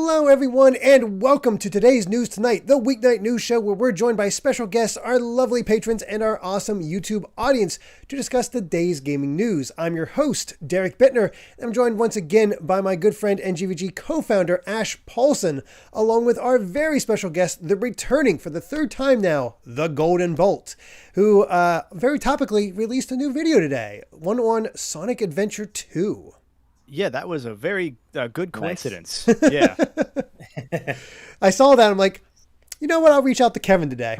Hello, everyone, and welcome to today's News Tonight, the weeknight news show where we're joined by special guests, our lovely patrons, and our awesome YouTube audience to discuss the day's gaming news. I'm your host, Derek Bittner, and I'm joined once again by my good friend and GVG co-founder, Ash Paulson, along with our very special guest, the returning for the third time now, TheGoldenBolt, who very topically released a new video today, one on Sonic Adventure 2. Yeah, that was a very good coincidence. Nice. Yeah. I saw that. I'm like, you know what? I'll reach out to Kevin today.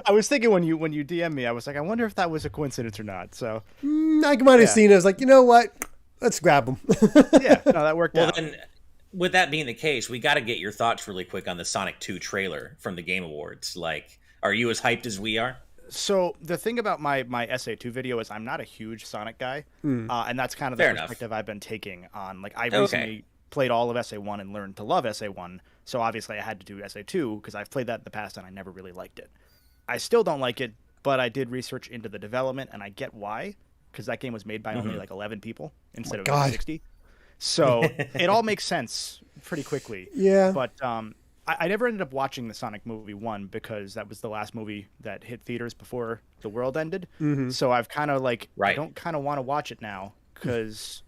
I was thinking when you DM me, I was like, I wonder if that was a coincidence or not. So I might have seen it. I was like, you know what? Let's grab him. Yeah, no, that worked out. Well, then, with that being the case, we got to get your thoughts really quick on the Sonic 2 trailer from the Game Awards. Like, are you as hyped as we are? So the thing about my SA2 video is I'm not a huge Sonic guy, and that's kind of the perspective I've been taking on. Like, I recently played all of SA1 and learned to love SA1, so obviously I had to do SA2 because I've played that in the past and I never really liked it. I still don't like it, but I did research into the development and I get why, because that game was made by only like 11 people instead of 60. So it all makes sense pretty quickly. Yeah. But I never ended up watching the Sonic movie 1 because that was the last movie that hit theaters before the world ended. So I've kind of like, I don't kind of want to watch it now because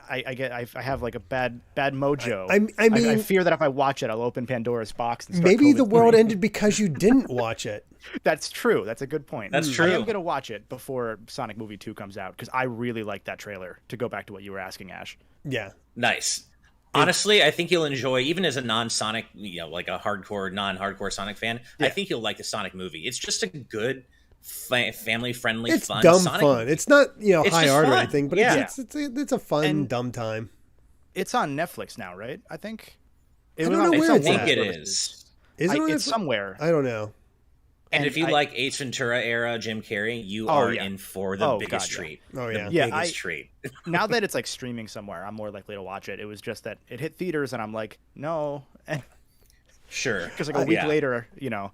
I have like a bad mojo. I mean, I fear that if I watch it, I'll open Pandora's box. And start maybe the world ended because you didn't watch it. That's true. That's a good point. That's true. I am going to watch it before Sonic Movie 2 comes out because I really like that trailer, to go back to what you were asking, Ash. Yeah. Nice. Honestly, I think you'll enjoy, even as a non-Sonic, like a non-hardcore Sonic fan, I think you'll like the Sonic movie. It's just a good, family-friendly, it's fun dumb Sonic fun. movie. It's not, It's high just art or fun. anything, but it's a fun, dumb time. It's on Netflix now, right? I think. I don't know where I it's think at. it is. Is it? It's somewhere. I don't know. And if you like Ace Ventura era Jim Carrey, you are in for the biggest treat. Oh, yeah. The biggest treat. Now that it's like streaming somewhere, I'm more likely to watch it. It was just that it hit theaters and I'm like, no. Sure. Because like a week later, or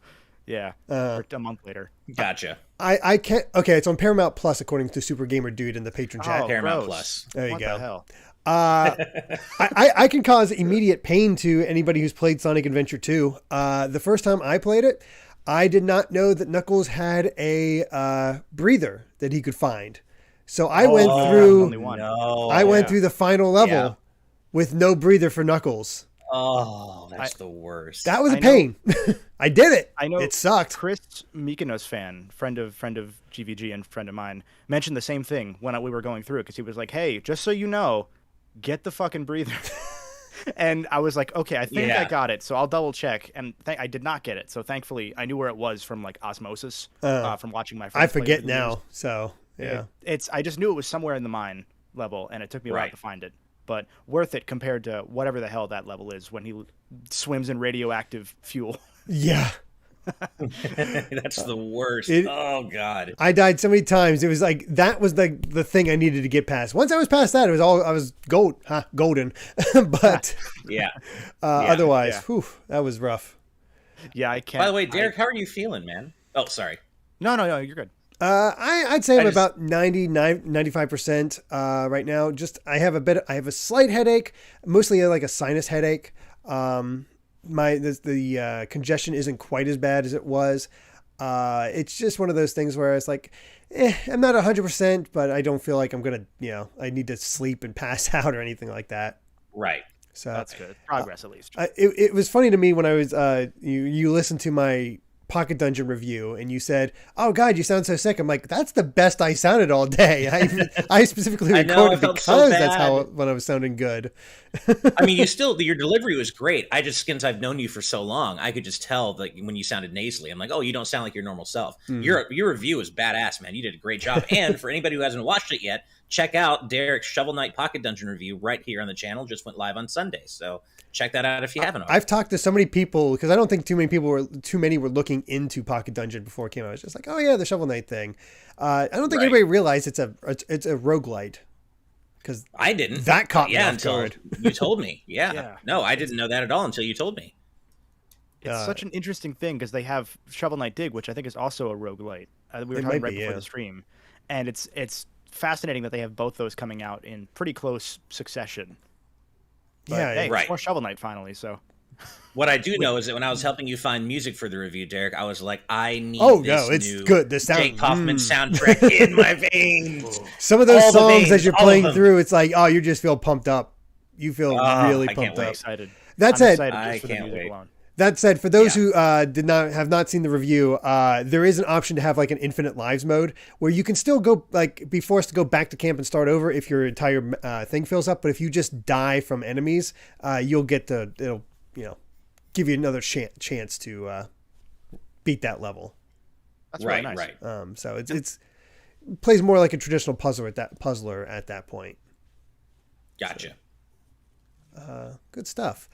a month later. Gotcha. I can't. Okay, it's on Paramount Plus, according to Super Gamer Dude in the patron chat. Paramount Plus. There you what go. The hell? I can cause immediate pain to anybody who's played Sonic Adventure 2. The first time I played it, I did not know that Knuckles had a breather that he could find. So I went through the final level with no breather for Knuckles. Oh, that's the worst. That was a pain. I did it. I know. It sucked. Chris Mykonos fan, friend of GVG and friend of mine, mentioned the same thing when we were going through it because he was like, "Hey, just so you know, get the fucking breather." And I was like, okay, I think I got it, so I'll double check. And I did not get it, so thankfully I knew where it was from like osmosis from watching my friends. I forget now, so yeah. I just knew it was somewhere in the mine level, and it took me a while to find it. But worth it compared to whatever the hell that level is when he swims in radioactive fuel. Yeah. That's the worst. Oh God. I died so many times. It was like that was the thing I needed to get past. Once I was past that, it was I was golden. But otherwise, whew, that was rough. Yeah, I can't. By the way, Derek, how are you feeling, man? Oh, sorry. No, you're good. I'd say I'm about 95% right now. Just I have a slight headache, mostly like a sinus headache. The congestion isn't quite as bad as it was. It's just one of those things where it's like, I'm not 100%, but I don't feel like I'm going to, I need to sleep and pass out or anything like that. Right. So that's good. Progress at least. It was funny to me when I was, you listened to my Pocket Dungeon review and you said, "Oh God, you sound so sick." I'm like, that's the best I sounded all day. I specifically recorded because that's when I was sounding good. I mean, your delivery was great. Since I've known you for so long, I could just tell that when you sounded nasally. I'm like, oh, you don't sound like your normal self. Your review is badass, man. You did a great job. And for anybody who hasn't watched it yet, check out Derek's Shovel Knight Pocket Dungeon review right here on the channel. Just went live on Sunday, so check that out if you haven't already. I've talked to so many people because I don't think too many were looking into Pocket Dungeon before it came out. I was just like, oh yeah, the Shovel Knight thing. I don't think anybody realized it's a roguelite. Because I didn't. That caught me off until guard. You told me. Yeah. No, I didn't know that at all until you told me. It's such an interesting thing because they have Shovel Knight Dig, which I think is also a roguelite. We were talking before the stream. And it's fascinating that they have both those coming out in pretty close succession. But, hey, it's more Shovel Knight finally, so. What I do know is that when I was helping you find music for the review, Derek, I was like, I need it's new good. The sound, Jake Kaufman soundtrack in my veins. Some of those songs as you're playing through, it's like, you just feel pumped up. You feel really pumped up. Excited. That said, I can't wait. That said, for those who have not seen the review, there is an option to have like an infinite lives mode where you can still go be forced to go back to camp and start over if your entire thing fills up. But if you just die from enemies, you'll get it'll give you another chance to beat that level. That's really nice. Right. So it's plays more like a traditional puzzler at that point. Gotcha. So, good stuff.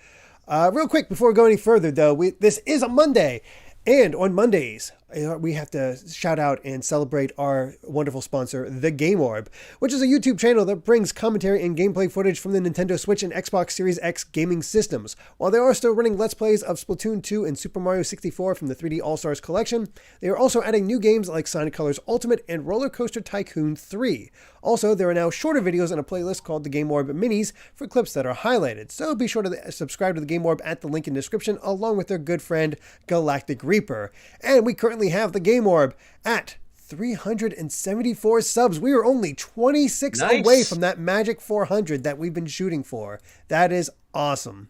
Real quick, before we go any further, though, this is a Monday, and on Mondays, we have to shout out and celebrate our wonderful sponsor, The Game Orb, which is a YouTube channel that brings commentary and gameplay footage from the Nintendo Switch and Xbox Series X gaming systems. While they are still running Let's Plays of Splatoon 2 and Super Mario 64 from the 3D All-Stars collection, they are also adding new games like Sonic Colors Ultimate and Roller Coaster Tycoon 3. Also, there are now shorter videos on a playlist called The Game Orb Minis for clips that are highlighted, so be sure to subscribe to The Game Orb at the link in the description, along with their good friend Galactic Reaper. And we currently have The Game Orb at 374 subs. We are only 26 away from that magic 400 that we've been shooting for. That is awesome.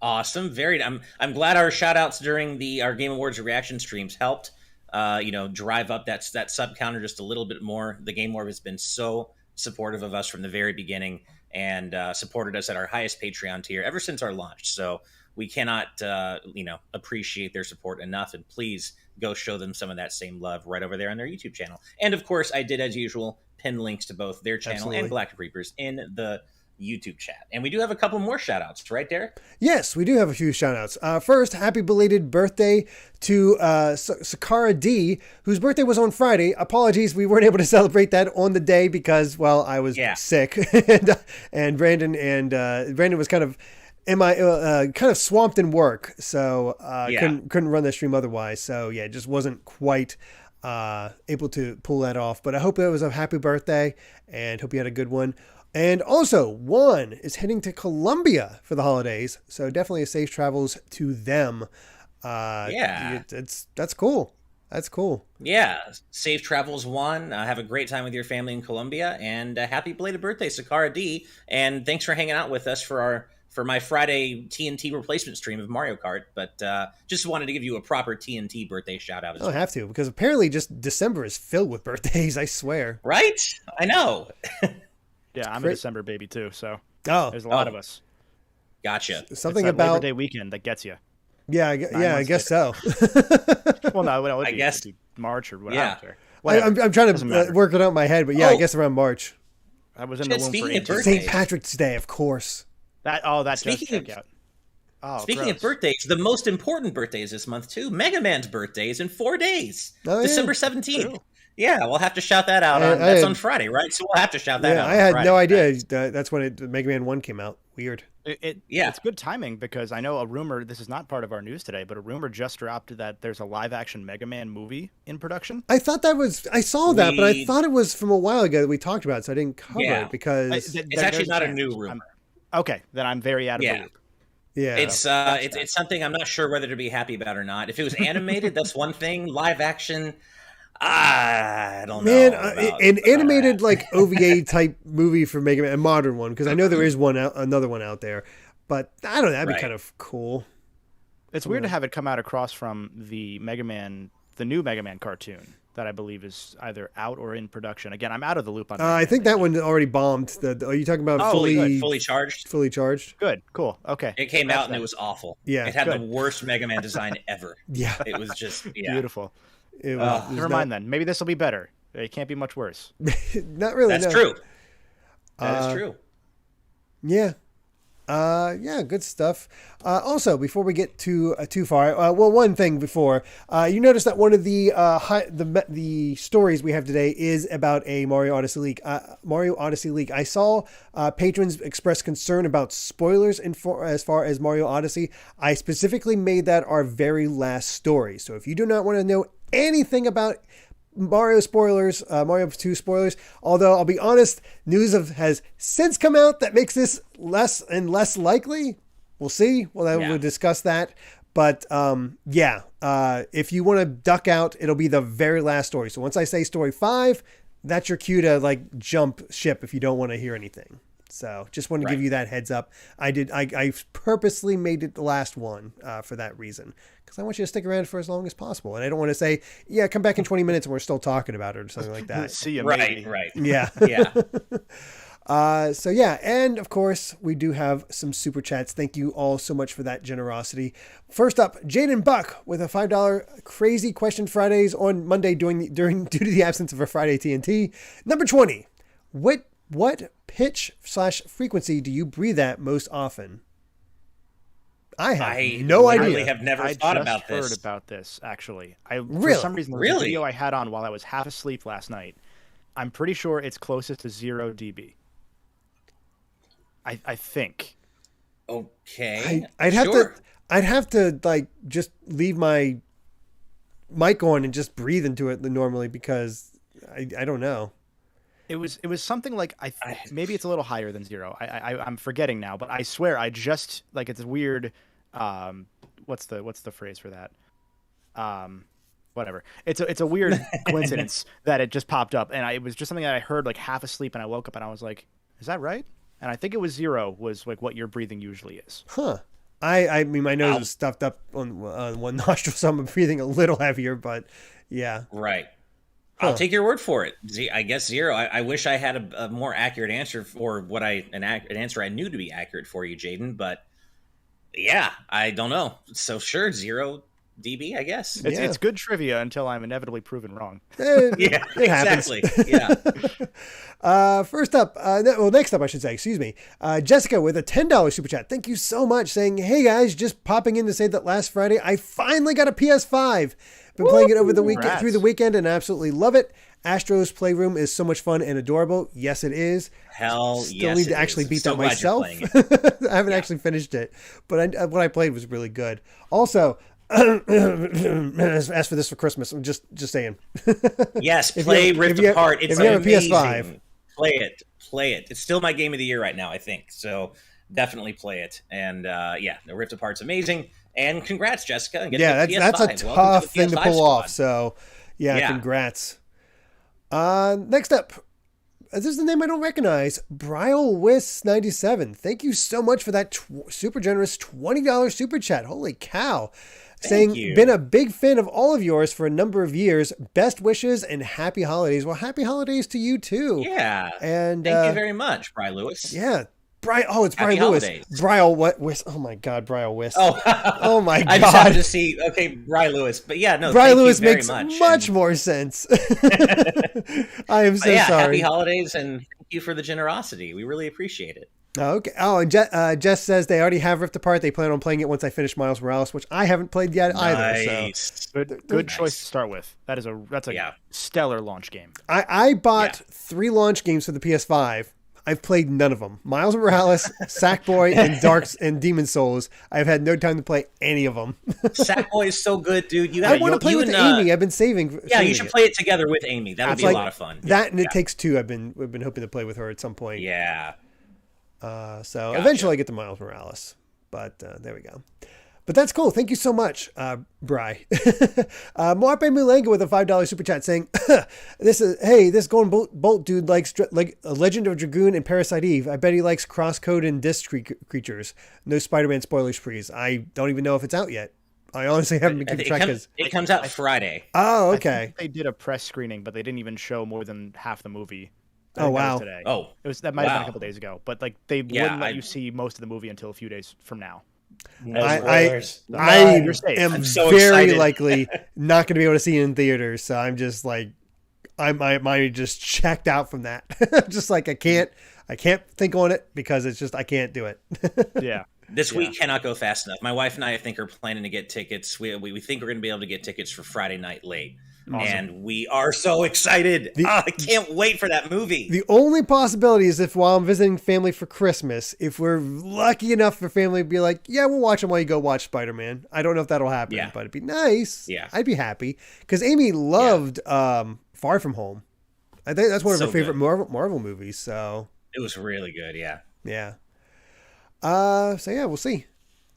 Awesome. I'm glad our shout outs during our Game Awards reaction streams helped drive up that sub counter just a little bit more. The Game Orb has been so supportive of us from the very beginning and supported us at our highest Patreon tier ever since our launch. So we cannot, appreciate their support enough. And please go show them some of that same love right over there on their YouTube channel. And of course, I did, as usual, pin links to both their channel and Galactic Reapers in the YouTube chat. And we do have a couple more shout outs, right, Derek? Yes, we do have a few shout outs. First, happy belated birthday to Sakara D, whose birthday was on Friday. Apologies, we weren't able to celebrate that on the day because, I was sick. and Brandon was kind of swamped in work, so couldn't run the stream otherwise. So just wasn't quite able to pull that off. But I hope it was a happy birthday and hope you had a good one. And also, Juan is heading to Colombia for the holidays, so definitely a safe travels to them. That's cool. That's cool. Yeah, safe travels, Juan. Have a great time with your family in Colombia, and happy belated birthday, Sakara D. And thanks for hanging out with us for my Friday TNT replacement stream of Mario Kart. But just wanted to give you a proper TNT birthday shout out. I have to, because apparently just December is filled with birthdays. I swear. Right? I know. Yeah, I'm a December baby too, so there's a lot of us. Gotcha. Something it's that about Labor Day weekend that gets you. Yeah, I guess so. Well, no, it would be, it'd be March or whatever. Yeah. I'm trying to work it out in my head, but I guess around March. I was in the womb for St. Patrick's Day, of course. That's check out. Speaking of birthdays, the most important birthdays this month too. Mega Man's birthday is in 4 days, December 17th. True. Yeah, we'll have to shout that out. That's on Friday, right? So we'll have to shout that out. I had no idea that's when Mega Man 1 came out. Weird. It's good timing because I know a rumor, this is not part of our news today, but a rumor just dropped that there's a live-action Mega Man movie in production. I saw that, but I thought it was from a while ago that we talked about it, so I didn't cover it because... It's actually not a new rumor. Okay, then I'm very out of the loop. Yeah, it's something I'm not sure whether to be happy about or not. If it was animated, that's one thing. Live action... I don't know. Man, an animated OVA type movie for Mega Man, a modern one, because I know there is another one out there, but I don't know, that'd be kind of cool. It's weird to have it come out across from the new Mega Man cartoon that I believe is either out or in production. Again, I'm out of the loop on. I think that one already bombed. Are you talking about fully charged? Fully charged. Good, cool, okay. It came out and it was awful. Yeah, it had the worst Mega Man design ever. Yeah, it was just beautiful. Never mind then. Maybe this will be better. It can't be much worse. Not really. That's true. That is true. Yeah. Good stuff. Also, before we get too far, one thing before, you notice that one of the stories we have today is about a Mario Odyssey leak. I saw patrons express concern about spoilers as far as Mario Odyssey. I specifically made that our very last story. So if you do not want to know anything about Mario spoilers, Mario 2 spoilers. Although I'll be honest, news has since come out that makes this less and less likely. We'll see. We'll discuss that. But if you want to duck out, it'll be the very last story. So once I say story 5, that's your cue to like jump ship if you don't want to hear anything. So just want to give you that heads up. I purposely made it the last one for that reason, because I want you to stick around for as long as possible. And I don't want to say, come back in 20 minutes and we're still talking about it or something like that. See you, right. Yeah. Yeah. And of course we do have some super chats. Thank you all so much for that generosity. First up, Jaden Buck with a $5 crazy question Fridays on Monday due to the absence of a Friday TNT. Number 20, what pitch/frequency do you breathe at most often? I have no idea. I have never thought about this. I just heard about this, actually. For some reason, the video I had on while I was half asleep last night, I'm pretty sure it's closest to 0 dB. I think. Okay. I'd have to like just leave my mic on and just breathe into it normally, because I don't know. It was something like maybe it's a little higher than 0. I'm forgetting now, but I swear I just like, it's weird. What's the phrase for that? Whatever. It's a weird coincidence that it just popped up, and it was just something that I heard like half asleep, and I woke up and I was like, is that right? And I think it was 0 was like what your breathing usually is. Huh. I mean, my nose is stuffed up on one nostril, so I'm breathing a little heavier, but yeah. Right. I'll take your word for it. I guess 0. I wish I had a more accurate answer for an answer I knew to be accurate for you, Jaden. But yeah, I don't know. So sure, 0 dB, I guess. It's good trivia until I'm inevitably proven wrong. Yeah, exactly. Yeah. Next up, I should say, excuse me. Jessica with a $10 super chat. Thank you so much, saying, hey guys, just popping in to say that last Friday I finally got a PS5. Been playing it over the weekend, through the weekend, and absolutely love it. Astro's Playroom is so much fun and adorable. Yes, it is. Still need to actually beat that myself. I haven't actually finished it, but what I played was really good. Also, ask for this for Christmas. I'm just saying. Yes, play Rift Apart. It's amazing. If you have a PS5, play it. It's still my game of the year right now, I think. So definitely play it. And the Rift Apart's amazing. And congrats, Jessica. That's a tough thing to pull off. So, congrats. Next up, this is the name I don't recognize. BryleWis97. Thank you so much for that super generous $20 super chat. Holy cow. Saying, been a big fan of all of yours for a number of years. Best wishes and happy holidays. Well, happy holidays to you too. Yeah. And thank you very much, Bry Lewis. Yeah. It's Brian Lewis. Bryle Wis. Oh my God, Bryle Wis. Oh my God. I just had to see. Okay, Bry Lewis. But yeah, no. Bryle Lewis makes much more sense. I am so sorry. Happy holidays, and thank you for the generosity. We really appreciate it. Okay. Oh, and Jess says they already have Rift Apart. They plan on playing it once I finish Miles Morales, which I haven't played yet either. So good choice to start with. That's a stellar launch game. I bought 3 launch games for the PS5. I've played none of them. Miles Morales, Sackboy, and Demon's Souls. I've had no time to play any of them. Sackboy is so good, dude. I want to play with Amy. I've been saving. You should play it together with Amy. That would be a lot of fun. That and It Takes Two. We've been hoping to play with her at some point. Yeah. Eventually I get to Miles Morales, but there we go. But that's cool. Thank you so much, Bry. Moape Mulanga with a $5 super chat saying, this Golden Bolt dude likes like a Legend of Dragoon and Parasite Eve. I bet he likes crosscode and disc creatures. No Spider-Man spoilers, please. I don't even know if it's out yet. I honestly haven't been keeping track. It comes out Friday. Oh, okay. I think they did a press screening, but they didn't even show more than half the movie. Oh, wow. Today. Oh, that might have been a couple days ago, but like they wouldn't let you see most of the movie until a few days from now. I am so very likely not going to be able to see it in theaters, so I'm just like, my mind just checked out from that. Just like I can't think on it because it's just I can't do it. Yeah. This week cannot go fast enough. My wife and I think are planning to get tickets. We think we're going to be able to get tickets for Friday night late. And we are so excited. I can't wait for that movie. The only possibility is if while I'm visiting family for Christmas, if we're lucky enough for family to be like, yeah, we'll watch them while you go watch Spider-Man. I don't know if that'll happen, but it'd be nice. Yeah. I'd be happy. Because Amy loved Far From Home. I think that's one of her favorite Marvel movies. So it was really good, yeah. Yeah. So yeah, we'll see.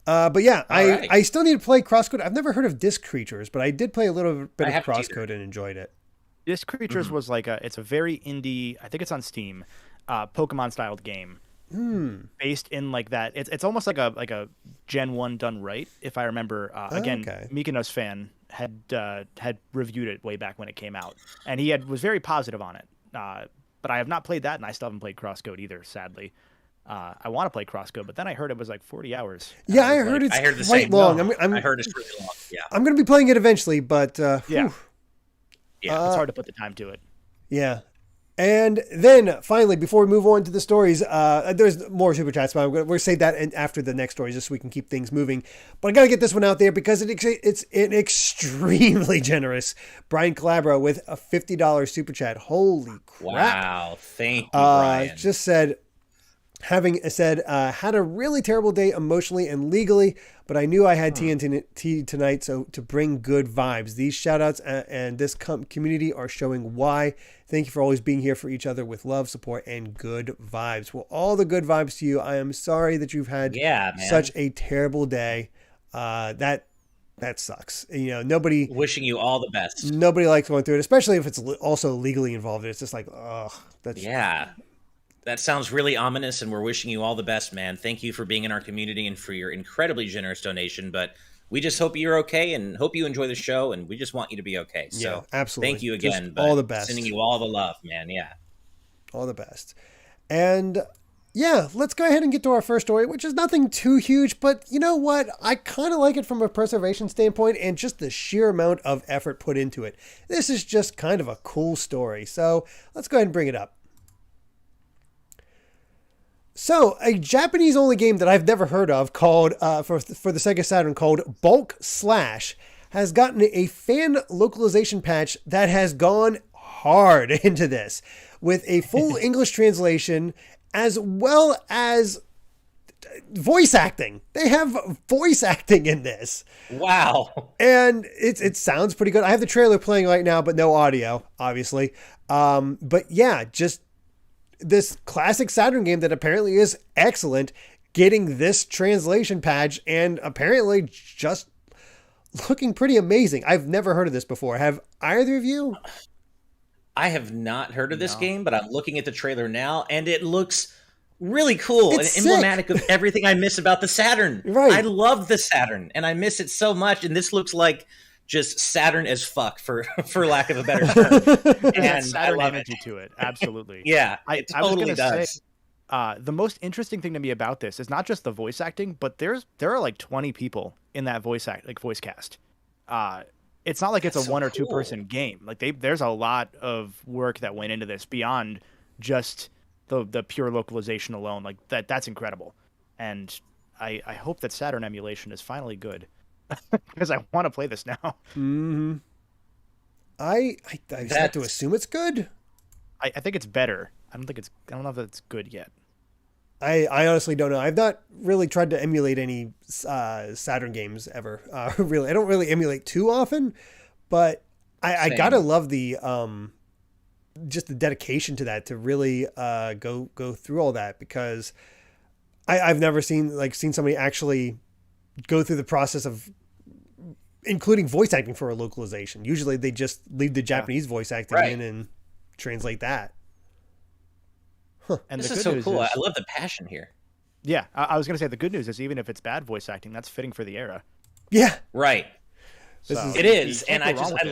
But yeah, I still need to play Crosscode. I've never heard of Disc Creatures, but I did play a little bit of Crosscode and enjoyed it. Disc Creatures was like it's a very indie, I think it's on Steam, Pokemon styled game. Based in like that. It's almost like a Gen 1 done right, if I remember. Again, Mykonos fan had reviewed it way back when it came out, and he was very positive on it. But I have not played that, and I still haven't played Crosscode either, sadly. I want to play Crosscode, but then I heard it was like 40 hours. Yeah, I heard it's quite long. I heard it's really long. Yeah, I'm going to be playing it eventually, but it's hard to put the time to it. Yeah. And then finally, before we move on to the stories, there's more super chats, but we'll save that after the next stories just so we can keep things moving. But I got to get this one out there because it's an extremely generous Brian Calabro with a $50 super chat. Holy crap. Wow. Thank you, Brian. Just said, had a really terrible day emotionally and legally, but I knew I had TNT tonight, so to bring good vibes. These shout-outs and this community are showing why. Thank you for always being here for each other with love, support, and good vibes. Well, all the good vibes to you. I am sorry that you've had such a terrible day. That sucks. Nobody... Wishing you all the best. Nobody likes going through it, especially if it's also legally involved. It's just like, that sounds really ominous, and we're wishing you all the best, man. Thank you for being in our community and for your incredibly generous donation, but we just hope you're okay and hope you enjoy the show, and we just want you to be okay. So absolutely. Thank you again. All the best. Sending you all the love, man. Yeah. All the best. And yeah, let's go ahead and get to our first story, which is nothing too huge, but you know what? I kind of like it from a preservation standpoint and just the sheer amount of effort put into it. This is just kind of a cool story. So let's go ahead and bring it up. So, a Japanese-only game that I've never heard of called, for the Sega Saturn, called Bulk Slash, has gotten a fan localization patch that has gone hard into this, with a full English translation, as well as voice acting. They have voice acting in this. Wow. And it sounds pretty good. I have the trailer playing right now, but no audio, obviously. But yeah, just... this classic Saturn game that apparently is excellent, getting this translation patch and apparently just looking pretty amazing. I've never heard of this before. Have either of you? I have not heard of this game, but I'm looking at the trailer now, and it looks really cool and emblematic of everything I miss about the Saturn. Right. I love the Saturn, and I miss it so much, and this looks like just Saturn as fuck, for lack of a better term. And Saturn I love energy to it, absolutely. Yeah, it totally does. The most interesting thing to me about this is not just the voice acting, but there are like 20 people in that voice cast. It's not like it's a one or two person game. Like there's a lot of work that went into this beyond just the pure localization alone. Like that's incredible, and I hope that Saturn emulation is finally good. Because I want to play this now. Mm-hmm. I have to assume it's good. I think it's better. I don't know if it's good yet. I honestly don't know. I've not really tried to emulate any Saturn games ever. Really, I don't really emulate too often, but I gotta love the just the dedication to that, to really go through all that, because I've never seen somebody actually go through the process of including voice acting for a localization. Usually they just leave the Japanese voice acting in and translate that. Huh. And this is so cool. I love the passion here. Yeah, I was going to say the good news is even if it's bad voice acting, that's fitting for the era. Yeah. Right. It is. And I love I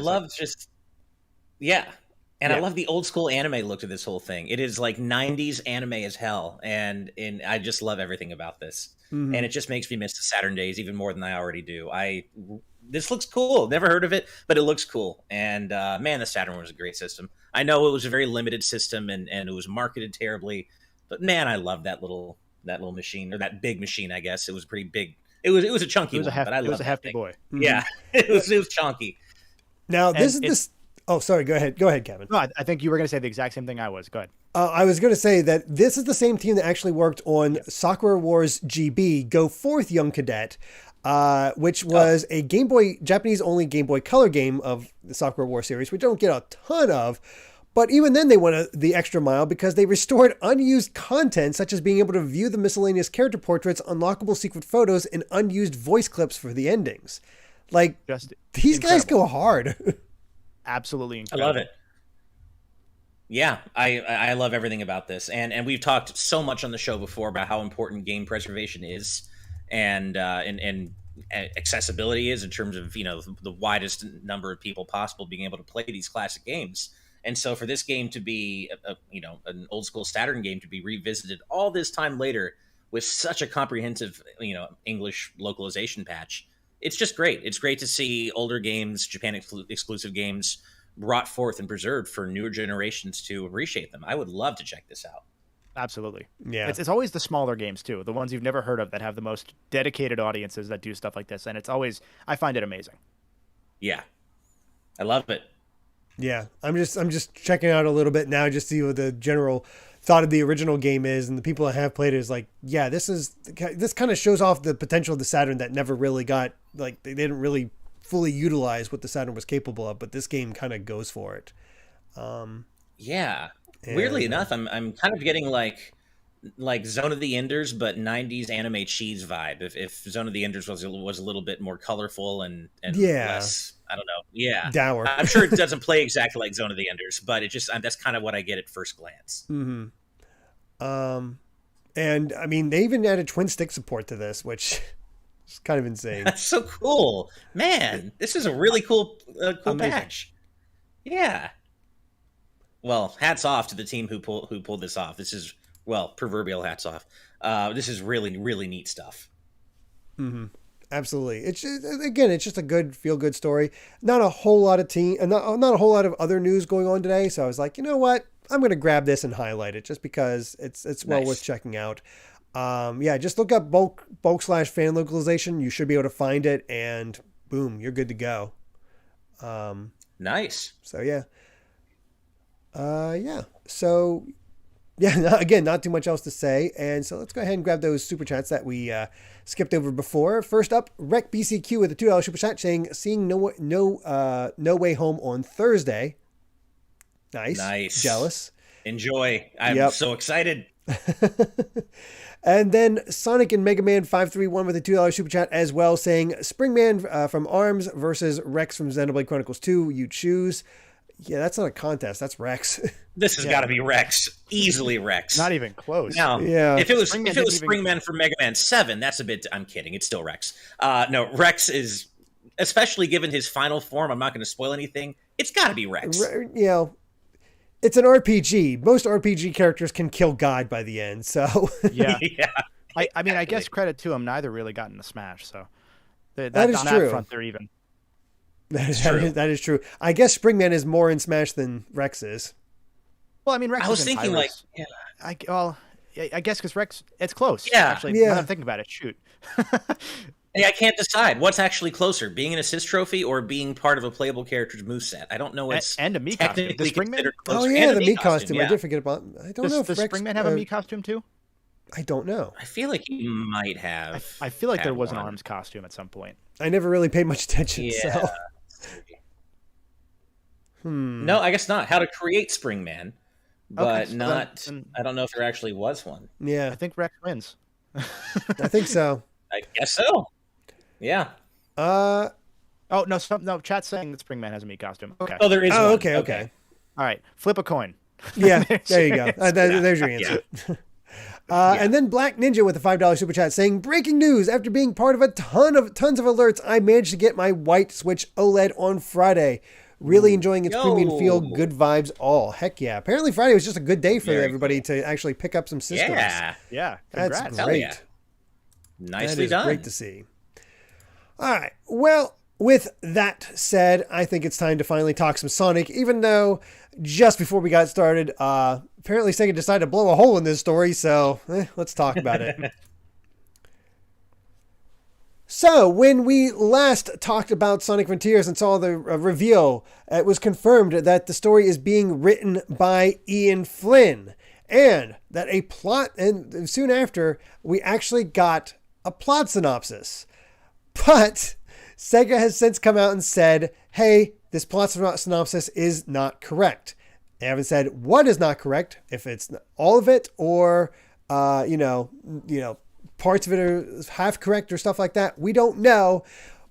love the old school anime look to this whole thing. It is like 90s anime as hell. And I just love everything about this. Mm-hmm. And it just makes me miss the Saturn days even more than I already do. This looks cool. Never heard of it, but it looks cool. And man, the Saturn was a great system. I know it was a very limited system and it was marketed terribly, but man, I love that little machine, or that big machine. I guess it was pretty big. It was a chunky one, but I love it. It was a hefty boy. Mm-hmm. Yeah, it was chunky. Now Oh, sorry. Go ahead. Go ahead, Kevin. No, I think you were going to say the exact same thing I was. Go ahead. I was going to say that this is the same team that actually worked on Sakura Wars GB, Go Forth Young Cadet, which was a Game Boy, Japanese-only Game Boy Color game of the Sakura Wars series, which I don't get a ton of. But even then, they went the extra mile because they restored unused content, such as being able to view the miscellaneous character portraits, unlockable secret photos, and unused voice clips for the endings. Like, Just these incredible. guys go hard. Absolutely incredible. I love it. Yeah, I love everything about this, and we've talked so much on the show before about how important game preservation is, and accessibility is in terms of the widest number of people possible being able to play these classic games. And so for this game to be an old school Saturn game to be revisited all this time later with such a comprehensive English localization patch, it's just great. It's great to see older games, Japan exclusive games, brought forth and preserved for newer generations to appreciate them. I would love to check this out. Absolutely. Yeah. It's always the smaller games too, the ones you've never heard of that have the most dedicated audiences that do stuff like this. And I find it amazing. Yeah. I love it. Yeah. I'm just checking out a little bit now, just to see what the general thought of the original game is, and the people that have played it is like, yeah, this kind of shows off the potential of the Saturn that never really got, like, they didn't really fully utilize what the Saturn was capable of, but this game kind of goes for it. Yeah. Weirdly enough, I'm kind of getting like Zone of the Enders, but 90s anime cheese vibe. If Zone of the Enders was a little bit more colorful and less, I don't know. Yeah. Dour. I'm sure it doesn't play exactly like Zone of the Enders, but that's kind of what I get at first glance. Mm-hmm. And I mean, they even added twin stick support to this, which is kind of insane. That's so cool, man. This is a really cool patch. Yeah. Well, hats off to the team who pulled this off. This is, well, proverbial hats off. This is really, really neat stuff. Mm-hmm. Absolutely. It's just a good feel-good story. Not a whole lot of not a whole lot of other news going on today. So I was like, you know what? I'm going to grab this and highlight it just because it's well worth checking out. Just look up bulk/fan localization. You should be able to find it, and boom, you're good to go. Nice. So yeah. So yeah, again, not too much else to say. And so let's go ahead and grab those super chats that we skipped over before. First up, Rec BCQ with a $2 super chat saying, seeing No Way Home on Thursday. Nice. Jealous. Enjoy. I'm so excited. And then Sonic and Mega Man 531 with a $2 super chat as well, saying Springman from ARMS versus Rex from Xenoblade Chronicles 2. You choose. Yeah, that's not a contest. That's Rex. This has got to be Rex. Easily Rex. Not even close. Now, if it was Springman from Mega Man 7, that's a bit... I'm kidding. It's still Rex. No, Rex is... Especially given his final form, I'm not going to spoil anything. It's got to be Rex. It's an RPG. Most RPG characters can kill God by the end, so... Yeah. I mean, I guess credit to him. Neither really got into Smash, so... That is true. That front, they're even. That is true. I guess Springman is more in Smash than Rex is. Well, I mean, Rex. I was thinking Pirates. I guess because Rex, it's close. Yeah, actually, now I'm thinking about it. Shoot. Hey, I can't decide what's actually closer: being an assist trophy or being part of a playable character's moveset. I don't know what's and a Mii costume. Does Springman? Oh yeah, the Mii costume. Yeah. I did forget about. I don't know if does Springman have a Mii costume too? I don't know. I feel like he might have. I feel like there was an ARMS costume at some point. I never really paid much attention. Yeah. So. No, I guess not. How to create Springman, but not. I don't know if there actually was one. Yeah, I think Rex wins. I think so. I guess so. Yeah. Oh no! Chat's saying that Springman has a Mii costume. Okay. Oh, there is. Oh, one. Okay. All right. Flip a coin. Yeah. There you go. There's your answer. Yeah. And then Black Ninja with a $5 super chat saying, breaking news, after being part of tons of alerts, I managed to get my white Switch OLED on Friday. Really enjoying its premium feel, good vibes all. Heck yeah. Apparently Friday was just a good day for everybody to actually pick up some systems. Yeah. Congrats. That's great. Yeah. Nicely done. Great to see. All right. Well, with that said, I think it's time to finally talk some Sonic, even though just before we got started, apparently Sega decided to blow a hole in this story, so let's talk about it. So, when we last talked about Sonic Frontiers and saw the reveal, it was confirmed that the story is being written by Ian Flynn, and that a plot, and soon after, we actually got a plot synopsis. But Sega has since come out and said, hey, this plot synopsis is not correct. They haven't said what is not correct, if it's all of it or, parts of it are half correct or stuff like that. We don't know.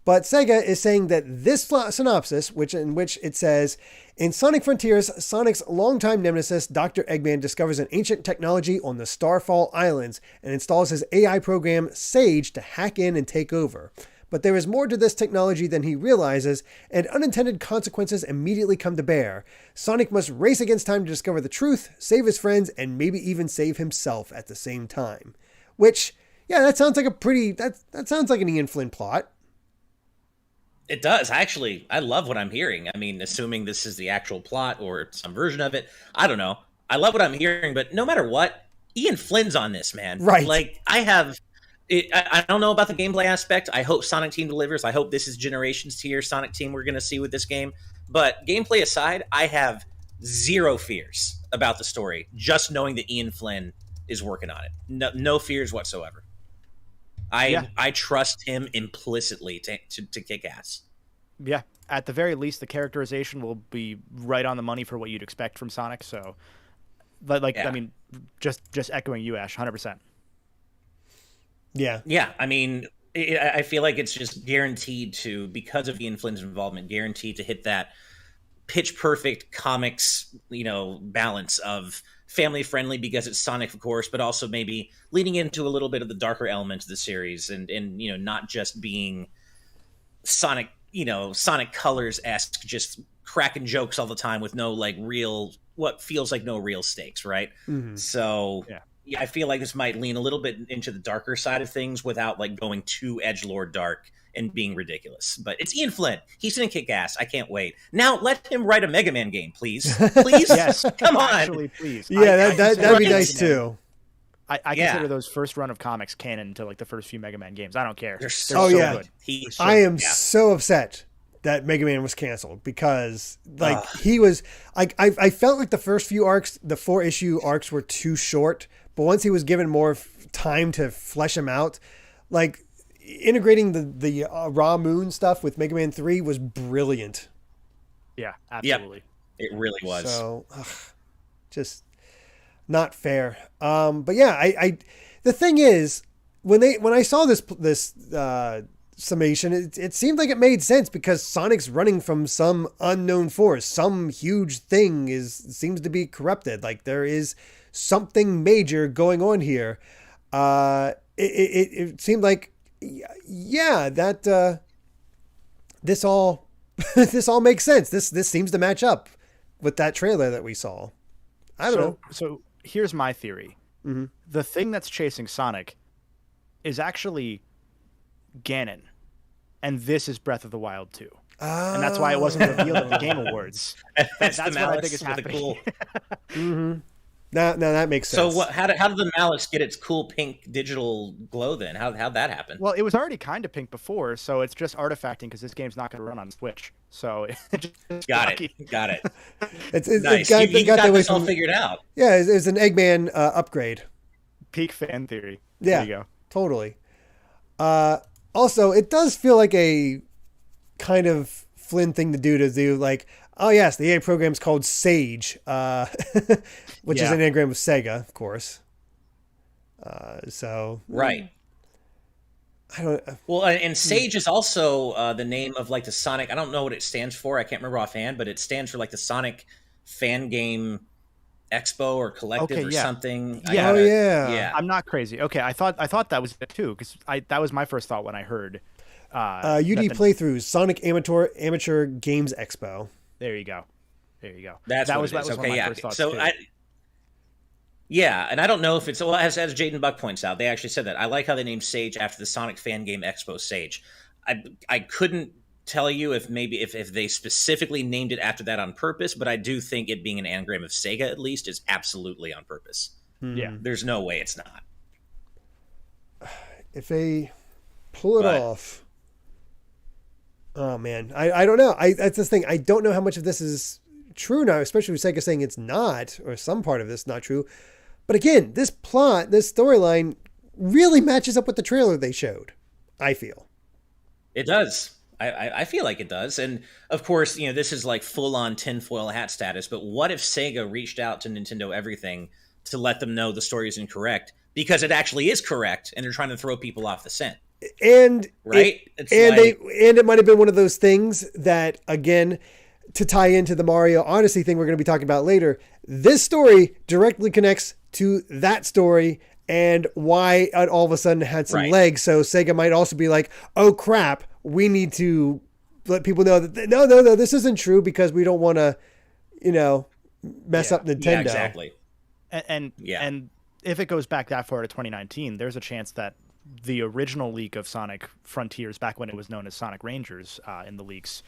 But Sega is saying that this synopsis, in which it says, in Sonic Frontiers, Sonic's longtime nemesis, Dr. Eggman, discovers an ancient technology on the Starfall Islands and installs his AI program, Sage, to hack in and take over. But there is more to this technology than he realizes, and unintended consequences immediately come to bear. Sonic must race against time to discover the truth, save his friends, and maybe even save himself at the same time. Which, yeah, that sounds like that sounds like an Ian Flynn plot. It does. Actually, I love what I'm hearing. I mean, assuming this is the actual plot or some version of it, I don't know. I love what I'm hearing, but no matter what, Ian Flynn's on this, man. Right. Like, I don't know about the gameplay aspect. I hope Sonic Team delivers. I hope this is Generations tier Sonic Team we're going to see with this game. But gameplay aside, I have zero fears about the story, just knowing that Ian Flynn is working on it. No fears whatsoever. I trust him implicitly to kick ass. Yeah, at the very least, the characterization will be right on the money for what you'd expect from Sonic. So, but I mean, just echoing you, Ash, 100%. Yeah. I mean, I feel like it's just guaranteed to, because of Ian Flynn's involvement, guaranteed to hit that pitch perfect comics, balance of family friendly because it's Sonic, of course, but also maybe leaning into a little bit of the darker elements of the series and not just being Sonic, Sonic Colors-esque, just cracking jokes all the time with no what feels like no real stakes, right? Mm-hmm. So I feel like this might lean a little bit into the darker side of things without going too edgelord dark and being ridiculous. But it's Ian Flynn. He's gonna kick ass. I can't wait. Now let him write a Mega Man game, please. Please? Yes. Come on. Actually, please. Yeah, that'd be nice too. I consider those first run of comics canon to the first few Mega Man games. I don't care. They're so good. I am so upset that Mega Man was canceled because he was I felt like the first few arcs, the 4-issue arcs, were too short. But once he was given more time to flesh him out, integrating the Raw Moon stuff with Mega Man 3 was brilliant. Yeah, absolutely. Yep. It really was. So, just not fair. But yeah, the thing is, when I saw this summation, it seemed like it made sense because Sonic's running from some unknown force. Some huge thing seems to be corrupted. There is something major going on here. It seemed like, that this all makes sense. This seems to match up with that trailer that we saw. I don't know. So here's my theory. Mm-hmm. The thing that's chasing Sonic is actually Ganon, and this is Breath of the Wild 2. And that's why it wasn't revealed at the Game Awards. That's what I think is happening. Cool... mm-hmm. Now that makes sense. So how did the Malice get its cool pink digital glow then? How'd that happen? Well, it was already kind of pink before, so it's just artifacting because this game's not going to run on Switch. So got it. It's nice. You got this all figured out. Yeah, it's an Eggman upgrade. Peak fan theory. Yeah, there you go. Totally. Also, it does feel like a kind of Flynn thing to do oh yes, the EA program's called Sage, which is an anagram of Sega, of course. Right. I don't. Well, and Sage is also the name of the Sonic. I don't know what it stands for. I can't remember offhand, but it stands for the Sonic Fan Game Expo or Collective or something. Yeah. Yeah. I'm not crazy. Okay, I thought that was it too because that was my first thought when I heard. UD playthroughs, Sonic Amateur Games Expo. There you go. That was one of my first thoughts too. And I don't know if it's as Jaden Buck points out, they actually said that. I like how they named Sage after the Sonic Fan Game Expo Sage. I couldn't tell you if they specifically named it after that on purpose, but I do think it being an anagram of Sega at least is absolutely on purpose. Yeah, there's no way it's not. If a pull it off. Oh man, I don't know. That's this thing. I don't know how much of this is true now, especially with Sega saying it's not, or some part of this not true. But again, this plot, this storyline really matches up with the trailer they showed, I feel. It does. I feel like it does. And of course, this is like full on tinfoil hat status, but what if Sega reached out to Nintendo Everything to let them know the story is incorrect because it actually is correct and they're trying to throw people off the scent? And right? It might have been one of those things that, again, to tie into the Mario Odyssey thing we're going to be talking about later, this story directly connects to that story and why it all of a sudden had some legs. So Sega might also be like, oh crap, we need to let people know that no, this isn't true because we don't want to, mess up Nintendo. Yeah, exactly. And if it goes back that far to 2019, there's a chance that the original leak of Sonic Frontiers, back when it was known as Sonic Rangers in the leaks,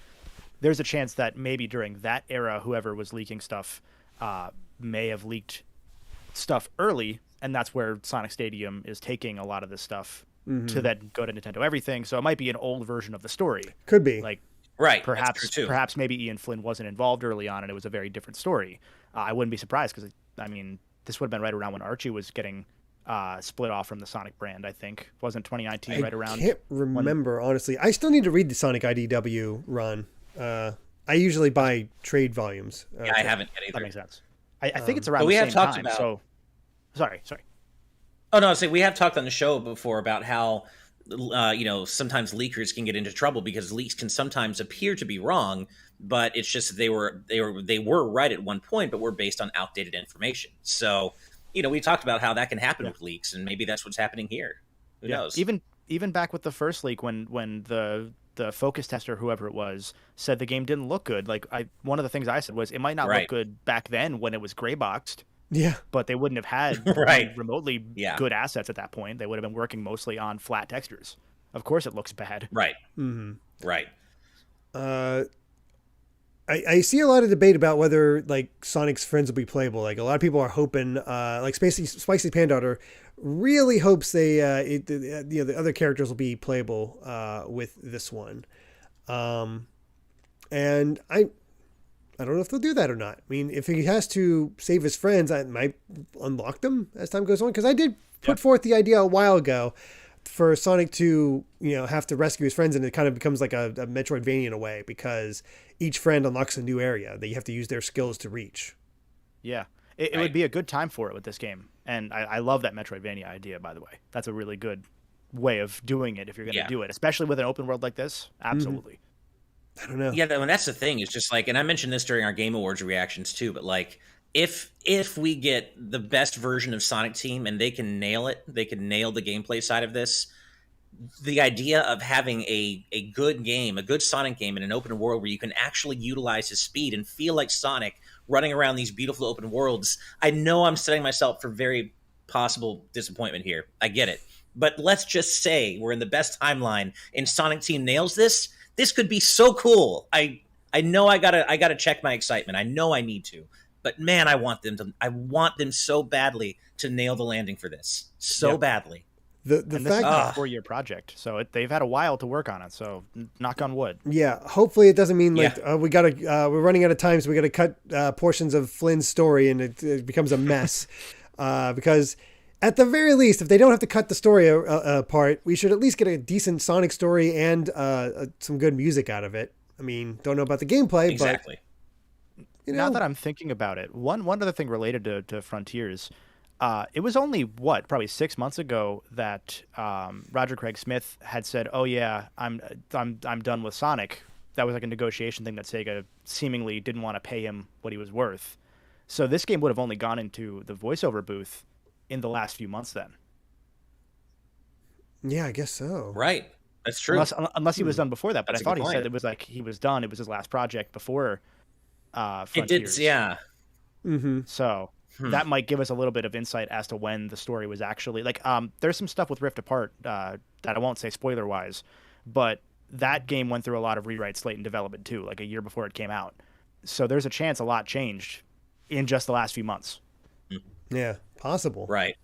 there's a chance that maybe during that era, whoever was leaking stuff may have leaked stuff early, and that's where Sonic Stadium is taking a lot of this stuff to then go to Nintendo Everything. So it might be an old version of the story. Could be. Like, right. Perhaps maybe Ian Flynn wasn't involved early on and it was a very different story. I wouldn't be surprised because, this would have been right around when Archie was getting split off from the Sonic brand, I think. Wasn't 2019 right around? I can't remember, honestly. I still need to read the Sonic IDW run. I usually buy trade volumes. Yeah, I haven't yet either. That makes sense. I think it's around the same time. So, sorry. Oh, no, we have talked on the show before about how, sometimes leakers can get into trouble because leaks can sometimes appear to be wrong, but it's just they were right at one point, but were based on outdated information. So, we talked about how that can happen with leaks, and maybe that's what's happening here. Who knows? Even back with the first leak, when the focus tester, whoever it was, said the game didn't look good. Like one of the things I said was it might not look good back then when it was gray boxed. Yeah, but they wouldn't have had remotely good assets at that point. They would have been working mostly on flat textures. Of course, it looks bad. Right. Mm-hmm. Right. I see a lot of debate about whether Sonic's friends will be playable. Like a lot of people are hoping, Spicy Pandaughter really hopes the other characters will be playable with this one, and I don't know if they'll do that or not. I mean, if he has to save his friends, I might unlock them as time goes on. Because I did put forth the idea a while ago for Sonic to, have to rescue his friends, and it kind of becomes like a Metroidvania in a way because each friend unlocks a new area that you have to use their skills to reach. Yeah, it would be a good time for it with this game, and I love that Metroidvania idea. By the way, that's a really good way of doing it if you're going to do it, especially with an open world like this. Absolutely. I don't know. Yeah, that's the thing. It's just and I mentioned this during our Game Awards reactions too, but if we get the best version of Sonic Team and they can nail it, they can nail the gameplay side of this, the idea of having a good game, a good Sonic game in an open world where you can actually utilize his speed and feel like Sonic running around these beautiful open worlds. I know I'm setting myself for very possible disappointment here. I get it. But let's just say we're in the best timeline and Sonic Team nails this. This could be so cool. I know I gotta check my excitement. I know I need to, but man, I want them so badly to nail the landing for this so badly. This is a 4-year project, so they've had a while to work on it. So knock on wood. Yeah, hopefully it doesn't mean we're running out of time, so we got to cut portions of Flynn's story, and it becomes a mess. Because at the very least, if they don't have to cut the story apart, we should at least get a decent Sonic story and some good music out of it. I mean, don't know about the gameplay, exactly. But now that I'm thinking about it, one other thing related to Frontiers, it was only probably 6 months ago that Roger Craig Smith had said, "Oh yeah, I'm done with Sonic." That was like a negotiation thing that Sega seemingly didn't want to pay him what he was worth. So this game would have only gone into the voiceover booth in the last few months then. Yeah, I guess so. Right. That's true. Unless he was done before that. But That's I thought he said it was like he was done. It was his last project before Frontiers. It did, yeah. Mm-hmm. So that might give us a little bit of insight as to when the story was actually... there's some stuff with Rift Apart that I won't say spoiler-wise, but that game went through a lot of rewrites late in development too, like a year before it came out. So there's a chance a lot changed in just the last few months. Yeah, possible. Right.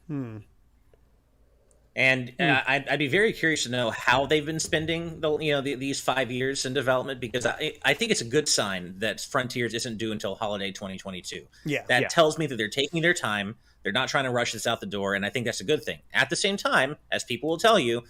And I'd be very curious to know how they've been spending these 5 years in development, because I think it's a good sign that Frontiers isn't due until holiday 2022. Yeah, that tells me that they're taking their time. They're not trying to rush this out the door, and I think that's a good thing. At the same time, as people will tell you,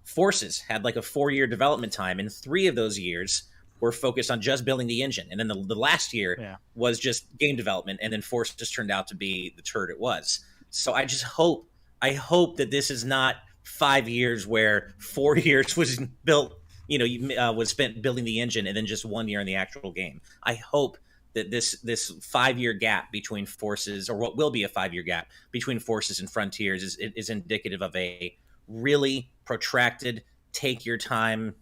Forces had like a 4-year development time, and 3 of those years were focused on just building the engine, and then the last year was just game development, and then Forces turned out to be the turd it was. So I hope that this is not 5 years where 4 years was built, was spent building the engine, and then just 1 year in the actual game. I hope that this 5-year gap between Forces, or what will be a 5-year gap between Forces and Frontiers, is indicative of a really protracted, take your time,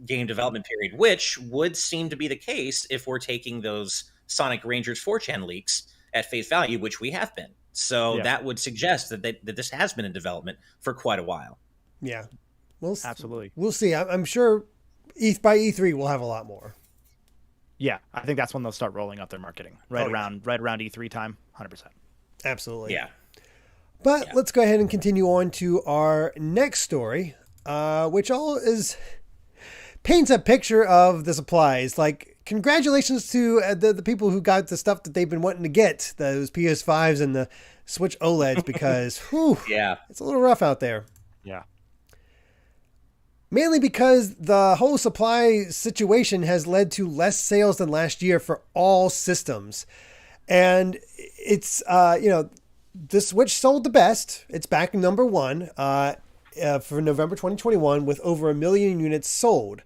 game development period, which would seem to be the case if we're taking those Sonic Rangers 4chan leaks at face value, which we have been. So that would suggest that this has been in development for quite a while. Yeah. Absolutely. We'll see. I'm sure by E3 we'll have a lot more. Yeah, I think that's when they'll start rolling out their marketing. Right around E3 time, 100%. Absolutely. Yeah. But let's go ahead and continue on to our next story, which paints a picture of the supplies. Like, congratulations to the people who got the stuff that they've been wanting to get, those PS5s and the Switch OLEDs, because it's a little rough out there. Yeah. Mainly because the whole supply situation has led to less sales than last year for all systems. And it's, the Switch sold the best. It's back number 1 for November 2021 with over 1 million units sold.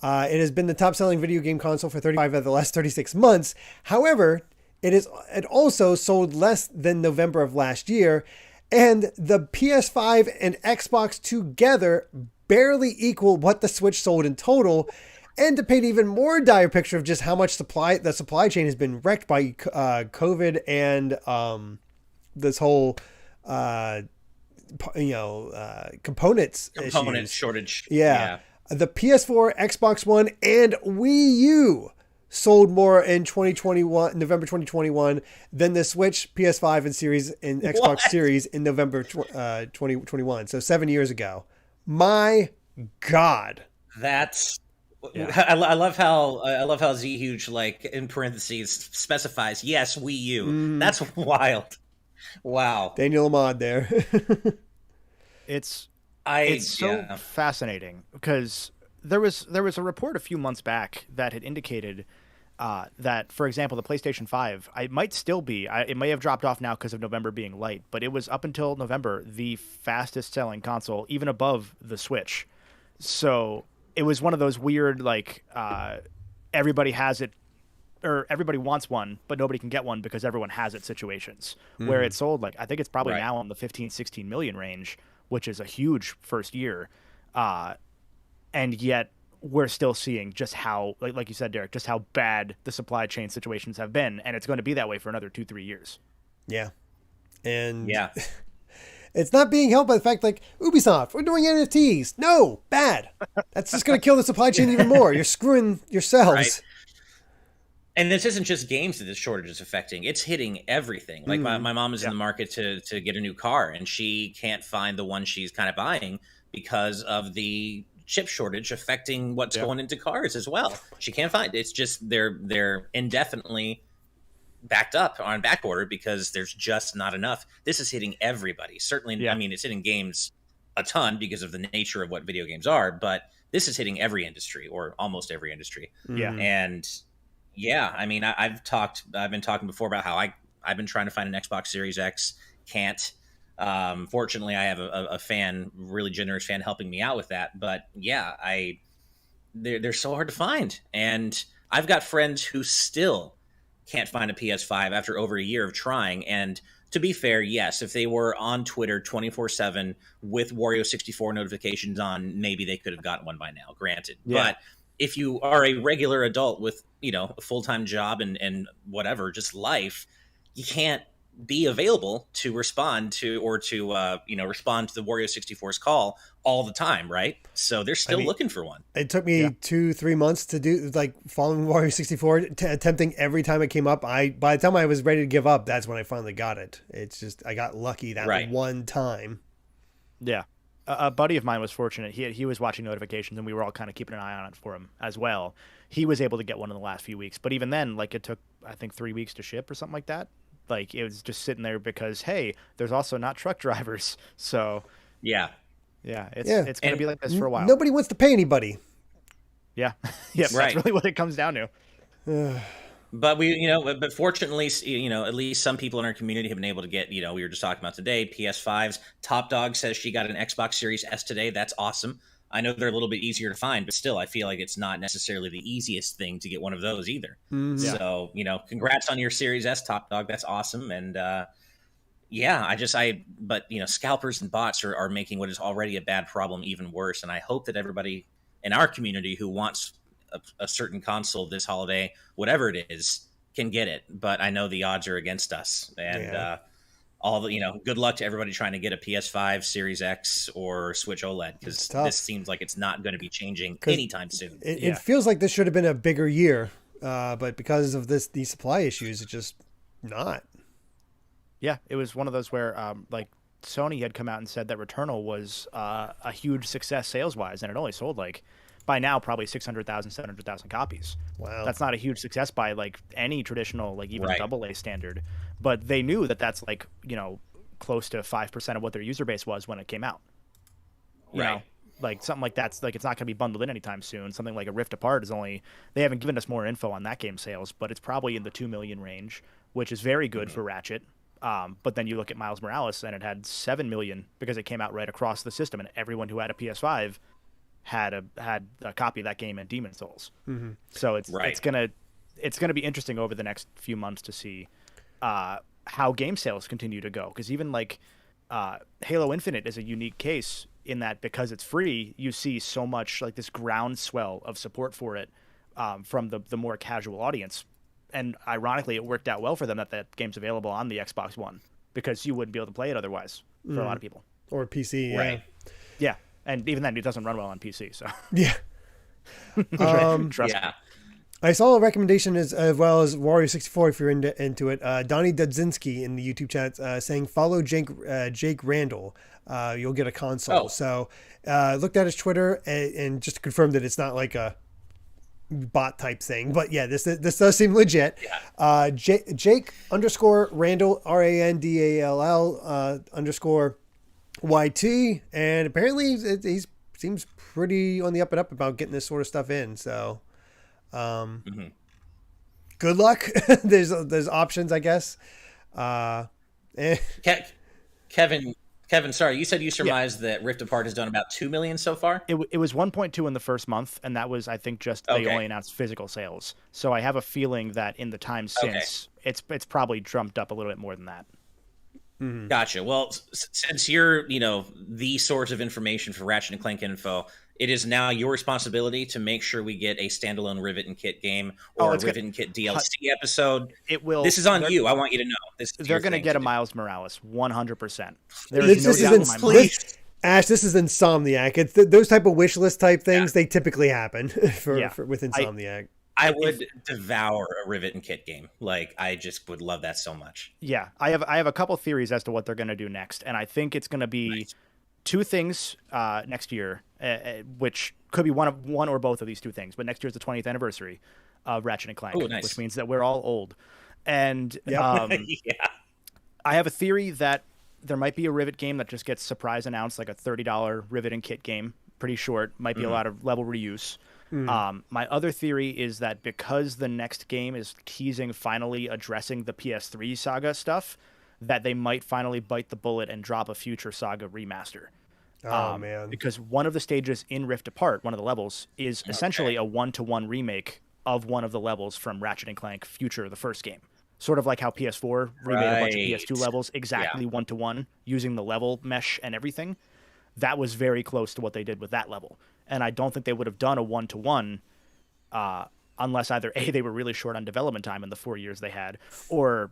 It has been the top-selling video game console for 35 of the last 36 months. However, it also sold less than November of last year, and the PS5 and Xbox together barely equal what the Switch sold in total. And to paint an even more dire picture of just how much the supply chain has been wrecked by COVID and this whole component shortage. Yeah. The PS4, Xbox One, and Wii U sold more in November 2021 than the Switch, PS5, and Series and Xbox Series in November 2021. So 7 years ago. My God. That's. Yeah. I love how Z Huge, like, in parentheses, specifies yes Wii U. That's wild. Wow. Daniel Ahmad there. It's so fascinating because there was a report a few months back that had indicated that, for example, the PlayStation 5, it might still be, it may have dropped off now because of November being light, but it was up until November the fastest selling console, even above the Switch. So it was one of those weird, like, everybody has it, or everybody wants one, but nobody can get one because everyone has it situations, where it sold, like, I think it's probably now in the 15, 16 million range, which is a huge first year. And yet we're still seeing just how, like you said, Derek, just how bad the supply chain situations have been. And it's going to be that way for another 2-3 years. Yeah. And it's not being helped by the fact, like, Ubisoft, we're doing NFTs. No, bad. That's just going to kill the supply chain even more. You're screwing yourselves. Right. And this isn't just games that this shortage is affecting. It's hitting everything. Like, my mom is in the market to get a new car, and she can't find the one she's kind of buying because of the chip shortage affecting what's going into cars as well. She can't find it. It's just they're indefinitely backed up on back order because there's just not enough. This is hitting everybody. Certainly, I mean, it's hitting games a ton because of the nature of what video games are, but this is hitting every industry, or almost every industry. Yeah. And I mean, I've been talking before about how I've been trying to find an Xbox Series X, can't. Fortunately, I have a fan, really generous fan, helping me out with that. But they're so hard to find, and I've got friends who still can't find a PS5 after over a year of trying. And to be fair, yes, if they were on Twitter 24/7 with Wario 64 notifications on, maybe they could have gotten one by now. Granted, but if you are a regular adult with, a full-time job and whatever, just life, you can't be available to respond to respond to the Wario 64's call all the time, right? So they're still looking for one. It took me 2-3 months to do, like, following Wario 64, attempting every time it came up. By the time I was ready to give up, that's when I finally got it. It's just, I got lucky that one time. Yeah. A buddy of mine was fortunate. He was watching notifications, and we were all kind of keeping an eye on it for him as well. He was able to get one in the last few weeks, but even then, like, it took, I think, 3 weeks to ship or something like that. Like, it was just sitting there because, hey, there's also not truck drivers. So yeah, it's going to be like this for a while. Nobody wants to pay anybody. Yeah. Yeah. Right. That's really what it comes down to. But but fortunately, at least some people in our community have been able to get, we were just talking about today, PS5s. Top Dog says she got an Xbox Series S today. That's awesome. I know they're a little bit easier to find, but still, I feel like it's not necessarily the easiest thing to get one of those either. Mm-hmm. So, congrats on your Series S, Top Dog. That's awesome. And, but scalpers and bots are making what is already a bad problem even worse. And I hope that everybody in our community who wants a certain console this holiday, whatever it is, can get it. But I know the odds are against us. And good luck to everybody trying to get a PS5, Series X, or Switch OLED, because this seems like it's not going to be changing anytime soon. It feels like this should have been a bigger year, but because of these supply issues, it's just not. Yeah, it was one of those where Sony had come out and said that Returnal was a huge success sales-wise, and it only sold by now probably 600,000, 700,000 copies. Wow. That's not a huge success by any traditional even right. AA standard, but they knew that that's close to 5% of what their user base was when it came out. You know, something like that's it's not going to be bundled in anytime soon. Something like a Rift Apart they haven't given us more info on that game sales, but it's probably in the 2 million range, which is very good for Ratchet. But then you look at Miles Morales and it had 7 million because it came out right across the system, and everyone who had a PS5 had a copy of that game in Demon Souls. Mm-hmm. So it's gonna be interesting over the next few months to see how game sales continue to go, because even Halo Infinite is a unique case in that because it's free, you see so much this groundswell of support for it from the more casual audience. And ironically, it worked out well for them that game's available on the Xbox One, because you wouldn't be able to play it otherwise for a lot of people. Or PC, right? Yeah, and even then, it doesn't run well on PC. So yeah, trust me. I saw a recommendation as well as Wario 64 if you're into it. Donnie Dudzinski in the YouTube chat saying follow Jake Randall. You'll get a console. Oh. So looked at his Twitter and just confirmed that it's not like a bot type thing, but yeah, this does seem legit. Jake _ Randall RANDALL _YT, and apparently he seems pretty on the up and up about getting this sort of stuff in. So good luck. there's options, I guess. Kevin, sorry, you said you surmised that Rift Apart has done about 2 million so far? It was 1.2 in the first month, and that was, I think, just they only announced physical sales. So I have a feeling that in the time since, it's probably jumped up a little bit more than that. Mm-hmm. Gotcha. Well, since you're, the source of information for Ratchet and Clank info, it is now your responsibility to make sure we get a standalone Rivet and Kit game or a Rivet and Kit DLC episode. It will. This is on you. I want you to know. They're going to get a Miles Morales, 100%. Ash, this is Insomniac. It's those type of wish list type things. They typically happen with Insomniac. I would devour a Rivet and Kit game. I just would love that so much. Yeah, I have a couple theories as to what they're going to do next, and I think it's going to be two things next year, which could be one or both of these two things. But next year is the 20th anniversary of Ratchet and Clank, which means that we're all old. And I have a theory that there might be a Rivet game that just gets surprise announced, like a $30 Rivet and Kit game, pretty short, might be a lot of level reuse. My other theory is that because the next game is teasing finally addressing the PS3 Saga stuff, that they might finally bite the bullet and drop a future Saga remaster. Oh, man. Because one of the stages in Rift Apart, one of the levels, is essentially a 1-to-1 remake of one of the levels from Ratchet and Clank Future, the first game. Sort of like how PS4 remade a bunch of PS2 levels exactly 1-to-1, using the level mesh and everything. That was very close to what they did with that level. And I don't think they would have done a 1-to-1 unless either A, they were really short on development time in the 4 years they had, or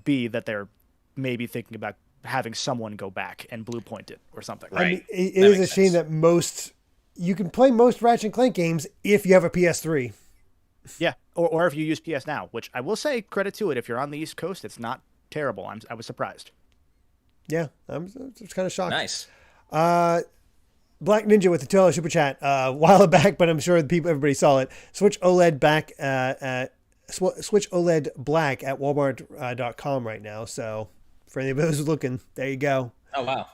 B, that they're maybe thinking about having someone go back and blue point it or something. Right. I mean, it is a shame that you can play most Ratchet and Clank games if you have a PS3. Yeah, or if you use PS Now, which I will say, credit to it, if you're on the East Coast, it's not terrible. I was surprised. Yeah, I'm just kind of shocked. Nice. Black Ninja with the $2 super chat a while back, but I'm sure everybody saw it. Switch OLED Switch OLED black at Walmart.com right now. So for anybody who's looking, there you go. Oh wow.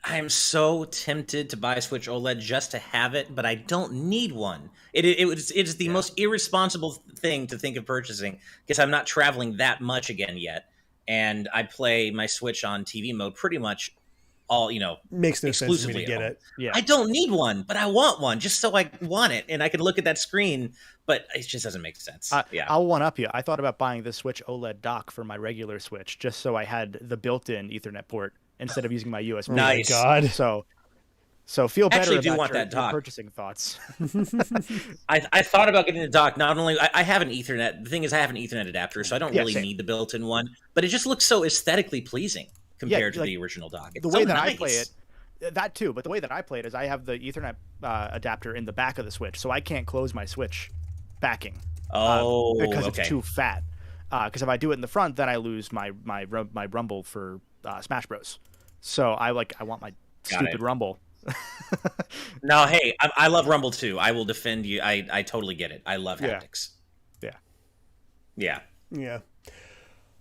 I am so tempted to buy a Switch OLED just to have it, but I don't need one. It's the most irresponsible thing to think of purchasing because I'm not traveling that much again yet, and I play my Switch on TV mode pretty much all makes no sense to me to get it. Yeah, I don't need one, but I want one just so I want it and I can look at that screen. But it just doesn't make sense. I'll one up you. I thought about buying the Switch OLED dock for my regular Switch just so I had the built-in Ethernet port instead of using my USB. Nice. Oh my God. So feel better about want that dock. your purchasing thoughts. I thought about getting the dock. Not only I have an Ethernet. The thing is, I have an Ethernet adapter, so I don't really need the built-in one. But it just looks so aesthetically pleasing compared to the original dock. It's the way that I play it, that too. But the way that I play it is I have the Ethernet adapter in the back of the Switch, so I can't close my Switch backing. Because it's too fat. Because if I do it in the front, then I lose my rumble for Smash Bros. So I want my stupid rumble. No, hey, I love rumble too. I will defend you. I totally get it. I love haptics. Yeah.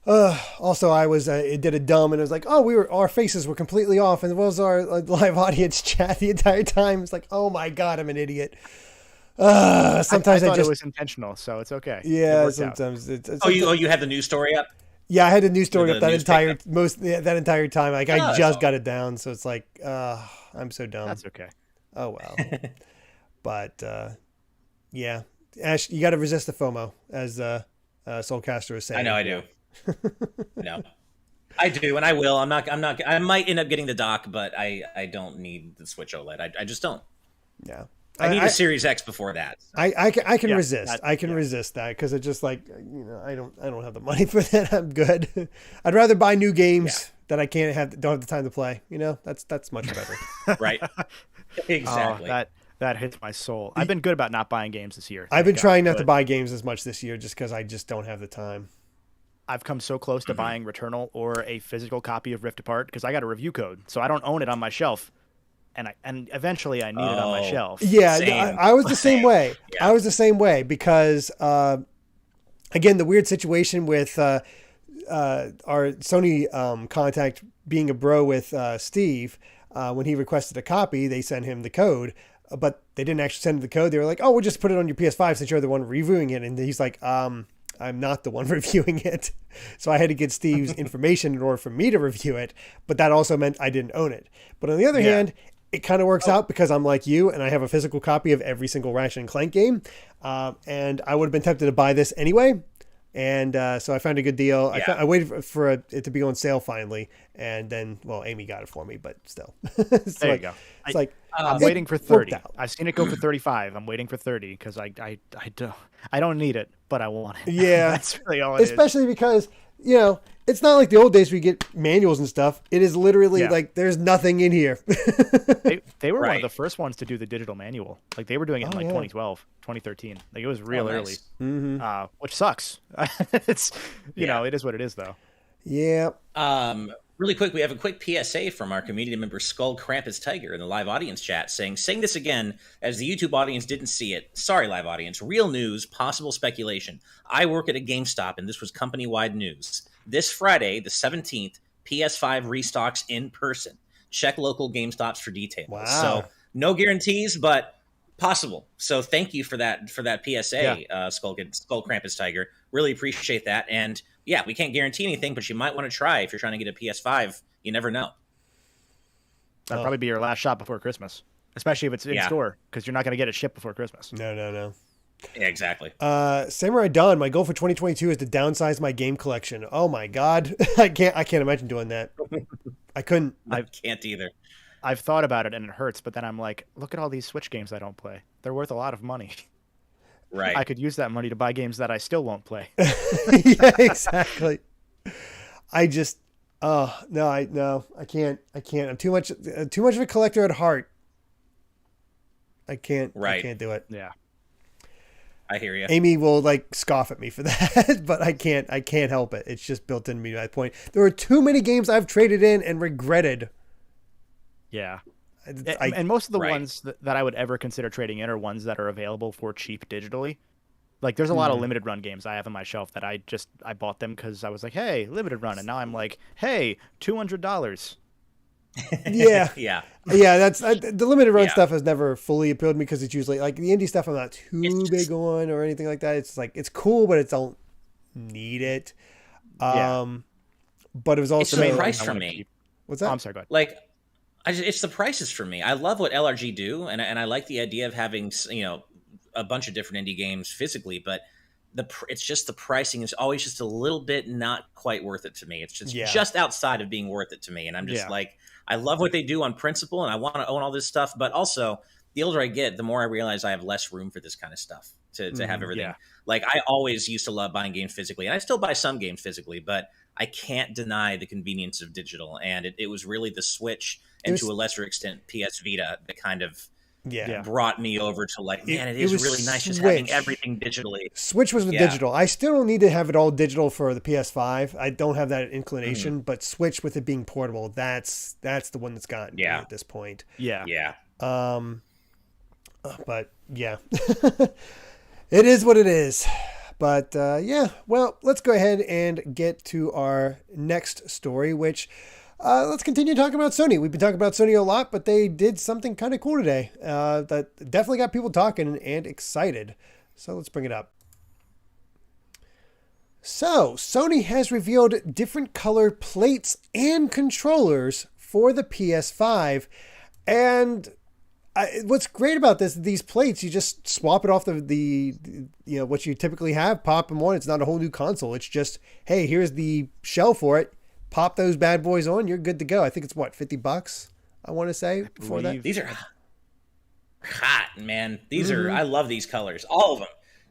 Also, I was it did a dumb, and it was like, oh, our faces were completely off, and it was our live audience chat the entire time. It's like, oh my God, I'm an idiot. Sometimes I thought it was intentional, so it's okay. Yeah, sometimes it's you had the news story up? Yeah, I had the news story up that entire time. Like I just got it down, so it's like, I'm so dumb. That's okay. Oh well. But yeah, Ash, you got to resist the FOMO, as Soulcaster is saying. I know I do. No, I do, and I will. I'm not. I might end up getting the dock, but I don't need the Switch OLED. I just don't. Yeah. I need a Series X before that. I can resist. I can resist that because it's just like, I don't have the money for that. I'm good. I'd rather buy new games that I don't have the time to play. That's much better. Right. Exactly. That hits my soul. I've been good about not buying games this year. I've been trying not to buy games as much this year just because I just don't have the time. I've come so close to buying Returnal or a physical copy of Rift Apart because I got a review code, so I don't own it on my shelf. And eventually I need it on my shelf. Yeah, I was the same way. Yeah. I was the same way because, again, the weird situation with our Sony contact being a bro with Steve, when he requested a copy, they sent him the code, but they didn't actually send him the code. They were like, oh, we'll just put it on your PS5 since you're the one reviewing it. And he's like, I'm not the one reviewing it. So I had to get Steve's information in order for me to review it. But that also meant I didn't own it. But on the other hand, it kind of works out because I'm like you and I have a physical copy of every single Ratchet & Clank game. And I would have been tempted to buy this anyway. And so I found a good deal. Yeah. I waited for it to be on sale finally. And then, Amy got it for me, but still. There you go. It's I'm waiting for 30. I've seen it go for 35. I'm waiting for 30 because I don't need it, but I want it. Yeah. That's really all it is. Especially because, it's not like the old days where you get manuals and stuff. It is literally like there's nothing in here. They were one of the first ones to do the digital manual. Like they were doing it in 2012, 2013. Like it was real early, which sucks. It's it is what it is though. Yeah. Really quick, we have a quick PSA from our community member Skull Krampus Tiger in the live audience chat saying this again as the YouTube audience didn't see it. Sorry, live audience. Real news, possible speculation. I work at a GameStop and this was company-wide news. This Friday, the 17th, PS5 restocks in person. Check local GameStops for details. Wow. So no guarantees, but possible. So thank you for that PSA, Skull Krampus Tiger. Really appreciate that. And yeah, we can't guarantee anything, but you might want to try if you're trying to get a PS5. You never know. That'll probably be your last shot before Christmas, especially if it's in store, because you're not going to get it shipped before Christmas. No. Yeah, exactly. Samurai Dawn, my goal for 2022 is to downsize my game collection. Oh my God. I can't imagine doing that. I couldn't. I can't either. I've thought about it and it hurts, but then I'm like, look at all these Switch games I don't play. They're worth a lot of money. Right. I could use that money to buy games that I still won't play. Yeah, exactly. I just, no, I can't. I'm too much of a collector at heart. I can't do it. Yeah. I hear you. Amy will like scoff at me for that, but I can't help it. It's just built into me at that point. There are too many games I've traded in and regretted. Yeah. And most of the ones that I would ever consider trading in are ones that are available for cheap digitally. Like there's a lot of limited run games I have on my shelf that I bought them because I was like, hey, limited run, and now I'm like, hey, $200. Yeah. Yeah. That's the limited run stuff has never fully appealed to me because it's usually like the indie stuff I'm not too big on or anything like that. It's like it's cool, but it don't need it. But it was also it's the price for me. What's that? Oh, I'm sorry, go ahead. Like, it's the prices for me. I love what LRG do, and I like the idea of having a bunch of different indie games physically, but it's just the pricing is always just a little bit not quite worth it to me. It's just outside of being worth it to me, and I'm just like, I love what they do on principle, and I want to own all this stuff, but also the older I get, the more I realize I have less room for this kind of stuff to have everything. Yeah. Like I always used to love buying games physically, and I still buy some games physically, but I can't deny the convenience of digital, and it was really the Switch and to a lesser extent PS Vita that kind of brought me over to like, man, it is really nice just having everything digitally. Switch was with digital. I still don't need to have it all digital for the PS5. I don't have that inclination, but Switch with it being portable, that's the one that's gotten me at this point. Yeah. Yeah. But yeah, it is what it is. But well, let's go ahead and get to our next story, which let's continue talking about Sony. We've been talking about Sony a lot, but they did something kind of cool today that definitely got people talking and excited. So let's bring it up. So Sony has revealed different color plates and controllers for the PS5. And what's great about these plates, you just swap it off the what you typically have, pop them on. It's not a whole new console. It's just, hey, here's the shell for it. Pop those bad boys on. You're good to go. I think it's what, $50, I want to say, before that. These are hot, man. These are, I love these colors. All of them.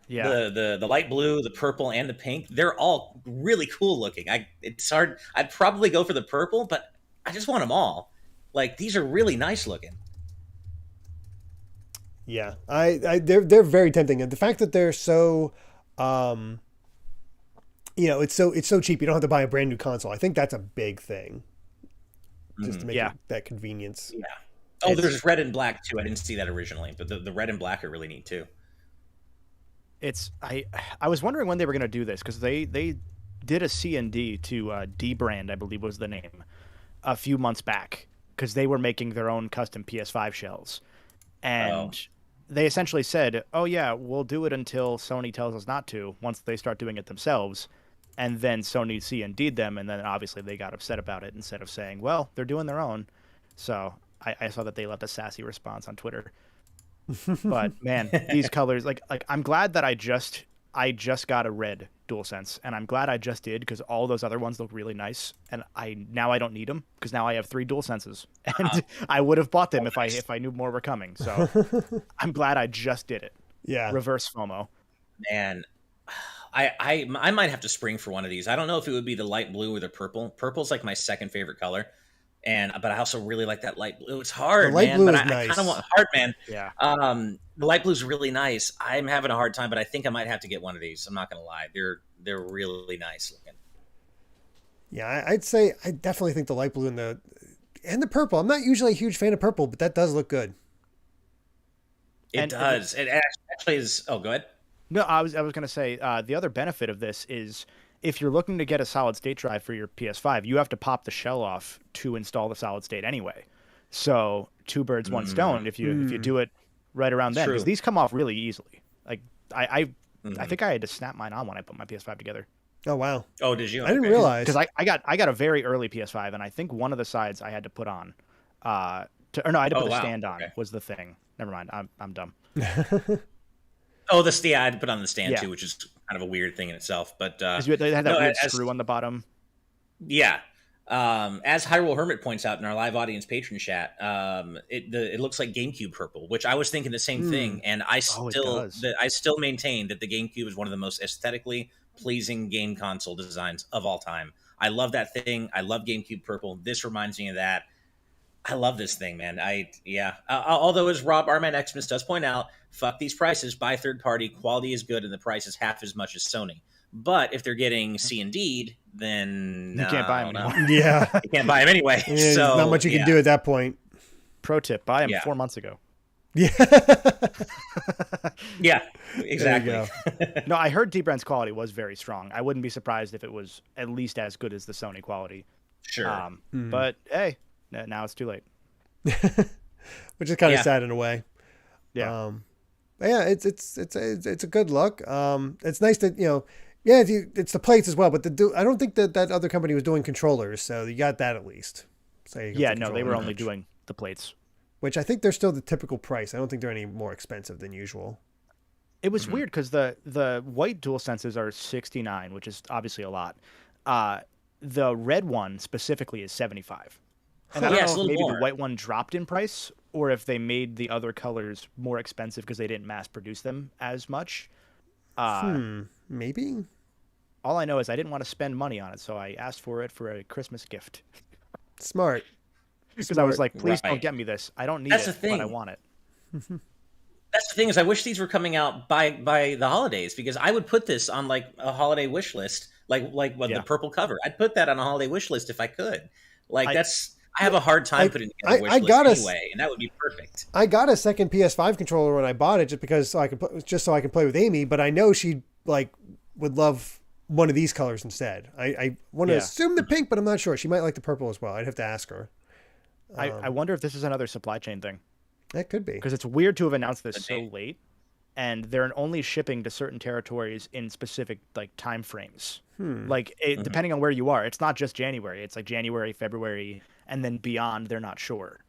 Yeah. The light blue, the purple, and the pink. They're all really cool looking. It's hard. I'd probably go for the purple, but I just want them all. Like, these are really nice looking. Yeah, they're very tempting, and the fact that they're so, it's so cheap. You don't have to buy a brand new console. I think that's a big thing, just to make that convenience. Yeah. Oh, there's red and black too. I didn't see that originally, but the red and black are really neat too. I was wondering when they were going to do this because they did a C&D to D-Brand, I believe was the name, a few months back because they were making their own custom PS5 shells, and they essentially said, oh yeah, we'll do it until Sony tells us not to, once they start doing it themselves. And then Sony C&D'd them, and then obviously they got upset about it instead of saying, well, they're doing their own. So I saw that they left a sassy response on Twitter. But man, these colors, like I'm glad that I just got a red DualSense, and I'm glad I just did because all those other ones look really nice, and now I don't need them because now I have 3 DualSenses, and I would have bought them if I knew more were coming. So I'm glad I just did it. Yeah, reverse FOMO. Man, I might have to spring for one of these. I don't know if it would be the light blue or the purple. Purple's like my second favorite color. But I also really like that light blue. It's hard, man. But I kind of want hard, man. Yeah. The light blue's really nice. I'm having a hard time, but I think I might have to get one of these. I'm not gonna lie. They're really nice looking. Yeah, I'd say I definitely think the light blue and the purple. I'm not usually a huge fan of purple, but that does look good. It does. It actually is. Oh, go ahead. No, I was going to say the other benefit of this is if you're looking to get a solid state drive for your PS5, you have to pop the shell off to install the solid state anyway. So 2 birds, 1 stone if you do it right around then, because these come off really easily. Like I think I had to snap mine on when I put my PS5 together. Oh wow! Oh, did you? I didn't realize because I got a very early PS5, and I think one of the sides I had to put on, I had to put a stand on was the thing. Never mind, I'm dumb. Oh, I had to put on the stand too, which is kind of a weird thing in itself. But they had that weird screw on the bottom. Yeah. As Hyrule Hermit points out in our live audience patron chat, it looks like GameCube purple, which I was thinking the same thing, and I still maintain that the GameCube is one of the most aesthetically pleasing game console designs of all time. I love that thing. I love GameCube purple. This reminds me of that. I love this thing, man. Although as Rob Arman Xmas does point out, fuck these prices, buy third party, quality is good, and the price is half as much as Sony. But if they're getting C and D, then you can't buy them anymore. Yeah, you can't buy them anyway. Yeah, so not much you can do at that point. Pro tip: buy them 4 months ago. Yeah, yeah, exactly. No, I heard Deep Brand's quality was very strong. I wouldn't be surprised if it was at least as good as the Sony quality. Sure, but hey, now it's too late. Which is kind of sad in a way. Yeah. But yeah, it's a good look. It's nice that it's the plates as well. But I don't think that other company was doing controllers, so you got that at least. So they were only doing the plates, which I think they're still the typical price. I don't think they're any more expensive than usual. It was weird because the white DualSenses are $69, which is obviously a lot. The red one specifically is $75. And I don't know if maybe the white one dropped in price or if they made the other colors more expensive because they didn't mass produce them as much. Maybe. All I know is I didn't want to spend money on it, so I asked for it for a Christmas gift. Smart. Because I was like, please don't get me this. I don't need it, but I want it. That's the thing is I wish these were coming out by the holidays because I would put this on like a holiday wish list, the purple cover. I'd put that on a holiday wish list if I could. I have a hard time putting together a wish list anyway, and that would be perfect. I got a second PS5 controller when I bought it just so I could play with Amy, but I know she would love one of these colors instead. I want to assume the pink, but I'm not sure. She might like the purple as well. I'd have to ask her. I wonder if this is another supply chain thing. That could be. Because it's weird to have announced this so late, and they're only shipping to certain territories in specific time frames. Depending on where you are, it's not just January. It's like January, February, and then beyond. They're not sure.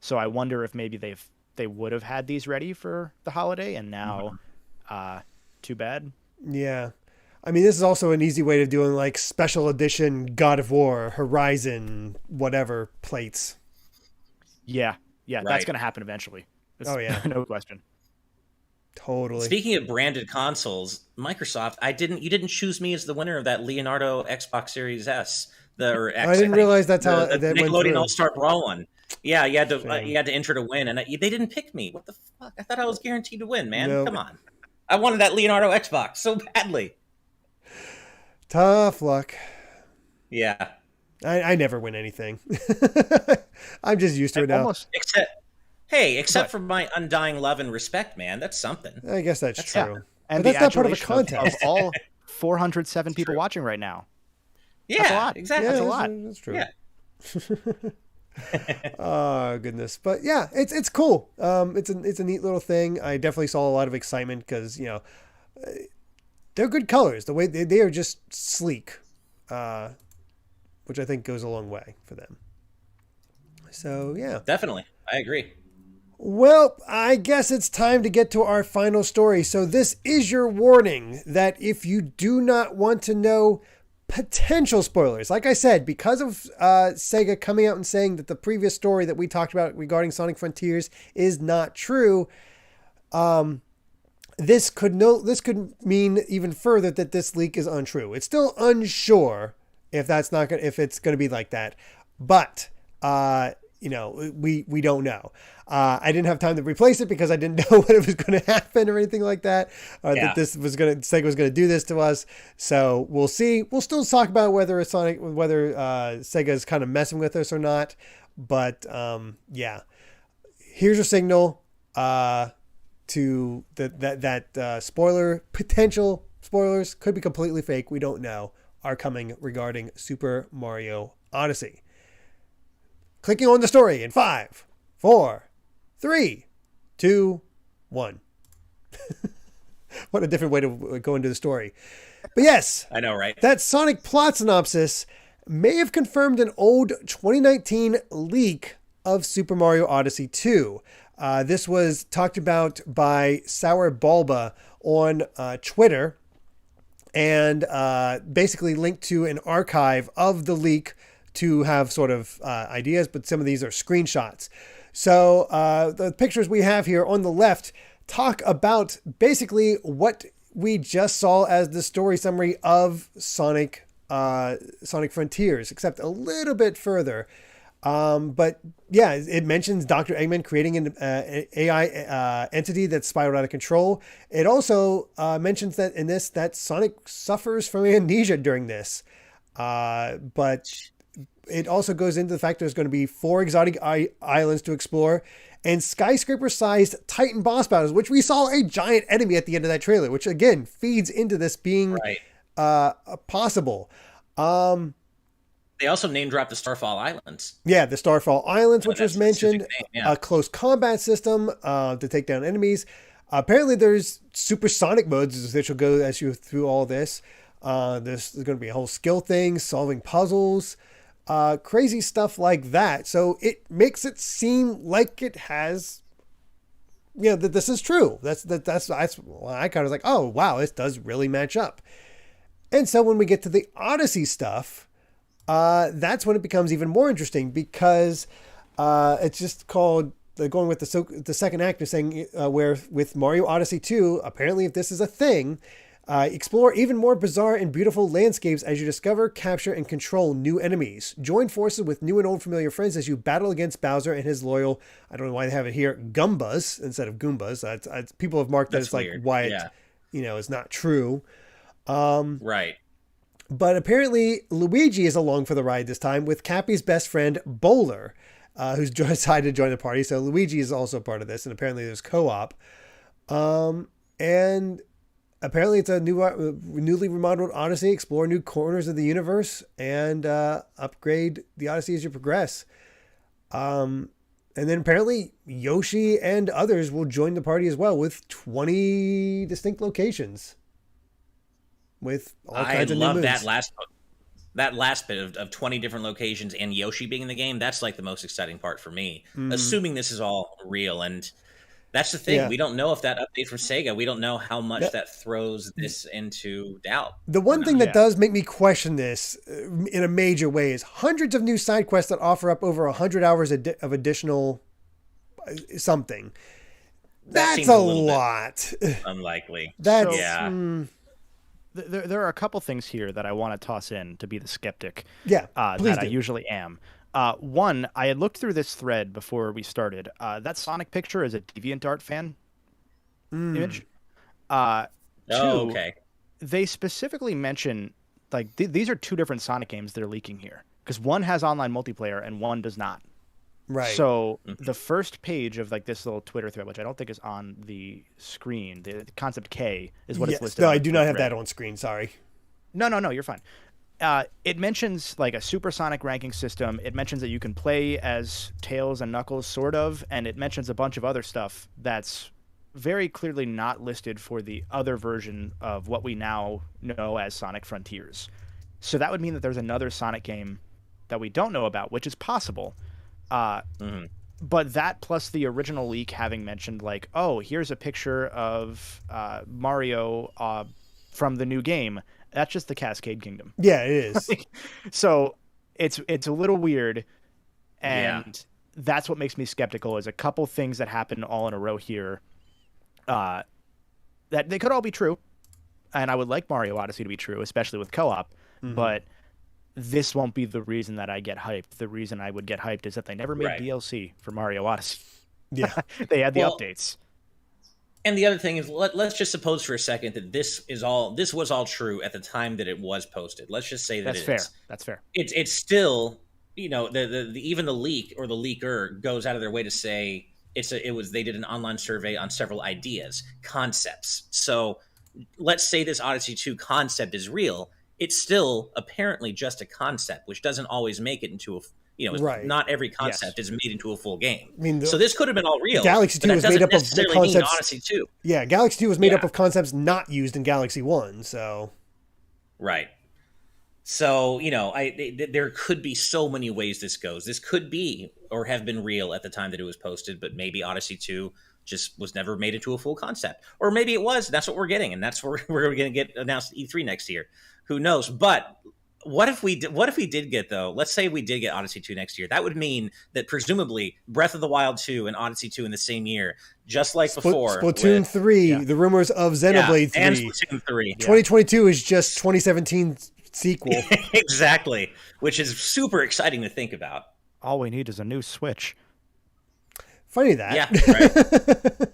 So I wonder if maybe they would have had these ready for the holiday, and now, too bad. Yeah, I mean, this is also an easy way of doing special edition God of War, Horizon, whatever plates. Yeah, that's going to happen eventually. No question. Totally. Speaking of branded consoles, Microsoft, you didn't choose me as the winner of that Leonardo Xbox Series S. X, I didn't realize that's how the that Nickelodeon went All-Star Brawl one. Yeah, you had to enter to win, and they didn't pick me. What the fuck? I thought I was guaranteed to win, man. Nope. Come on. I wanted that Leonardo Xbox so badly. Tough luck. Yeah. I never win anything. I'm just used to it now. Except for my undying love and respect, man. That's something. I guess that's true. Yeah. And but that's not part of a contest. Of all 407 people watching right now. Yeah, that's a lot. Exactly. That's a lot. That's true. Yeah. Oh goodness, but yeah, it's cool. It's a neat little thing. I definitely saw a lot of excitement because they're good colors. The way they are just sleek, which I think goes a long way for them. So yeah, definitely, I agree. Well, I guess it's time to get to our final story. So this is your warning that if you do not want to know potential spoilers, like I said, because of Sega coming out and saying that the previous story that we talked about regarding Sonic Frontiers is not true, this could mean even further that this leak is untrue. It's still unsure if it's going to be like that, but we don't know. I didn't have time to replace it because I didn't know what it was going to happen or anything like that. That Sega was going to do this to us. So we'll see. We'll still talk about whether Sega is kind of messing with us or not. But yeah, here's your signal to that potential spoilers could be completely fake. We don't know. Are coming regarding Super Mario Odyssey. Clicking on the story in 5, 4, 3, 2, 1. What a different way to go into the story. But yes, I know, right? That Sonic plot synopsis may have confirmed an old 2019 leak of Super Mario Odyssey 2. This was talked about by Sour Bulba on Twitter and basically linked to an archive of the leak to have sort of ideas, but some of these are screenshots. So the pictures we have here on the left talk about basically what we just saw as the story summary of Sonic Frontiers, except a little bit further. But yeah, it mentions Dr. Eggman creating an AI entity that's spiraled out of control. It also mentions that in this, that Sonic suffers from amnesia during this. But it also goes into the fact there's going to be 4 exotic islands to explore and skyscraper-sized Titan boss battles, which we saw a giant enemy at the end of that trailer, which again feeds into this being possible. They also name-dropped the Starfall Islands. Yeah, the Starfall Islands, which was mentioned. A close combat system to take down enemies. Apparently, there's supersonic modes that will go as you through all this. There's going to be a whole skill thing, solving puzzles, crazy stuff like that. So it makes it seem like it has, that this is true. That's why I kind of was like, oh wow, this does really match up. And so when we get to the Odyssey stuff, that's when it becomes even more interesting because it's just called going with the second act of saying where with Mario Odyssey 2, apparently if this is a thing, explore even more bizarre and beautiful landscapes as you discover, capture, and control new enemies. Join forces with new and old familiar friends as you battle against Bowser and his loyal, I don't know why they have it here, Gumbas instead of Goombas. People have marked that as like why it, is not true. Right. But apparently Luigi is along for the ride this time with Cappy's best friend Bowler, who's decided to join the party. So Luigi is also part of this, and apparently there's co-op. And apparently it's a newly remodeled Odyssey. Explore new corners of the universe and upgrade the Odyssey as you progress. And then apparently Yoshi and others will join the party as well with 20 distinct locations. With all kinds of new moves. That last bit of 20 different locations and Yoshi being in the game. That's like the most exciting part for me, assuming this is all real. And that's the thing. Yeah. We don't know if that update from Sega, we don't know how much that throws this into doubt. The one thing that does make me question this in a major way is hundreds of new side quests that offer up over 100 hours of additional something. That's a lot. Unlikely. There are a couple things here that I want to toss in to be the skeptic. Yeah, that I usually am. One, I had looked through this thread before we started. That Sonic picture is a DeviantArt fan image. Okay. They specifically mention like these are 2 different Sonic games that are leaking here because one has online multiplayer and one does not. Right. So the first page of like this little Twitter thread, which I don't think is on the screen, the concept K is what it's listed. No, I do not have that on screen. Sorry. No, you're fine. It mentions like a supersonic ranking system. It mentions that you can play as Tails and Knuckles, sort of, and it mentions a bunch of other stuff that's very clearly not listed for the other version of what we now know as Sonic Frontiers. So that would mean that there's another Sonic game that we don't know about, which is possible. But that plus the original leak having mentioned like, oh, here's a picture of Mario from the new game. That's just the Cascade Kingdom. Yeah, it is. So it's a little weird, and that's what makes me skeptical. Is a couple things that happen all in a row here, that they could all be true, and I would like Mario Odyssey to be true, especially with co-op, but this won't be the reason that I get hyped. The reason I would get hyped is that they never made DLC for Mario Odyssey. Yeah. They had the updates. And the other thing is, let's just suppose for a second that this was all true at the time that it was posted. Let's just say that that's fair. That's fair. It's still, the even the leak or the leaker goes out of their way to say they did an online survey on several ideas, concepts. So let's say this Odyssey 2 concept is real. It's still apparently just a concept, which doesn't always make it into not every concept is made into a full game. I mean, so this could have been all real. Galaxy 2 was made up of the concepts. Odyssey 2. Yeah, Galaxy 2 was made up of concepts not used in Galaxy 1. So, right. So there could be so many ways this goes. This could be or have been real at the time that it was posted, but maybe Odyssey 2 just was never made into a full concept, or maybe it was. That's what we're getting, and that's what we're going to get announced at E3 next year. Who knows? But what if we did get, though? Let's say we did get Odyssey 2 next year. That would mean that presumably Breath of the Wild 2 and Odyssey 2 in the same year, just like before. Splatoon 3, the rumors of Xenoblade 3. And Splatoon 3. 2022 is just 2017 sequel. Exactly, which is super exciting to think about. All we need is a new Switch. Funny that. Yeah, right.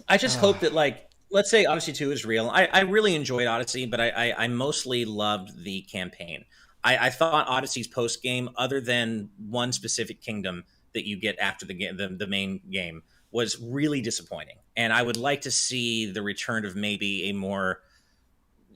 I just hope that, like, let's say Odyssey 2 is real. I really enjoyed Odyssey, but I mostly loved the campaign. I thought Odyssey's post game, other than one specific kingdom that you get after the main game, was really disappointing. And I would like to see the return of maybe a more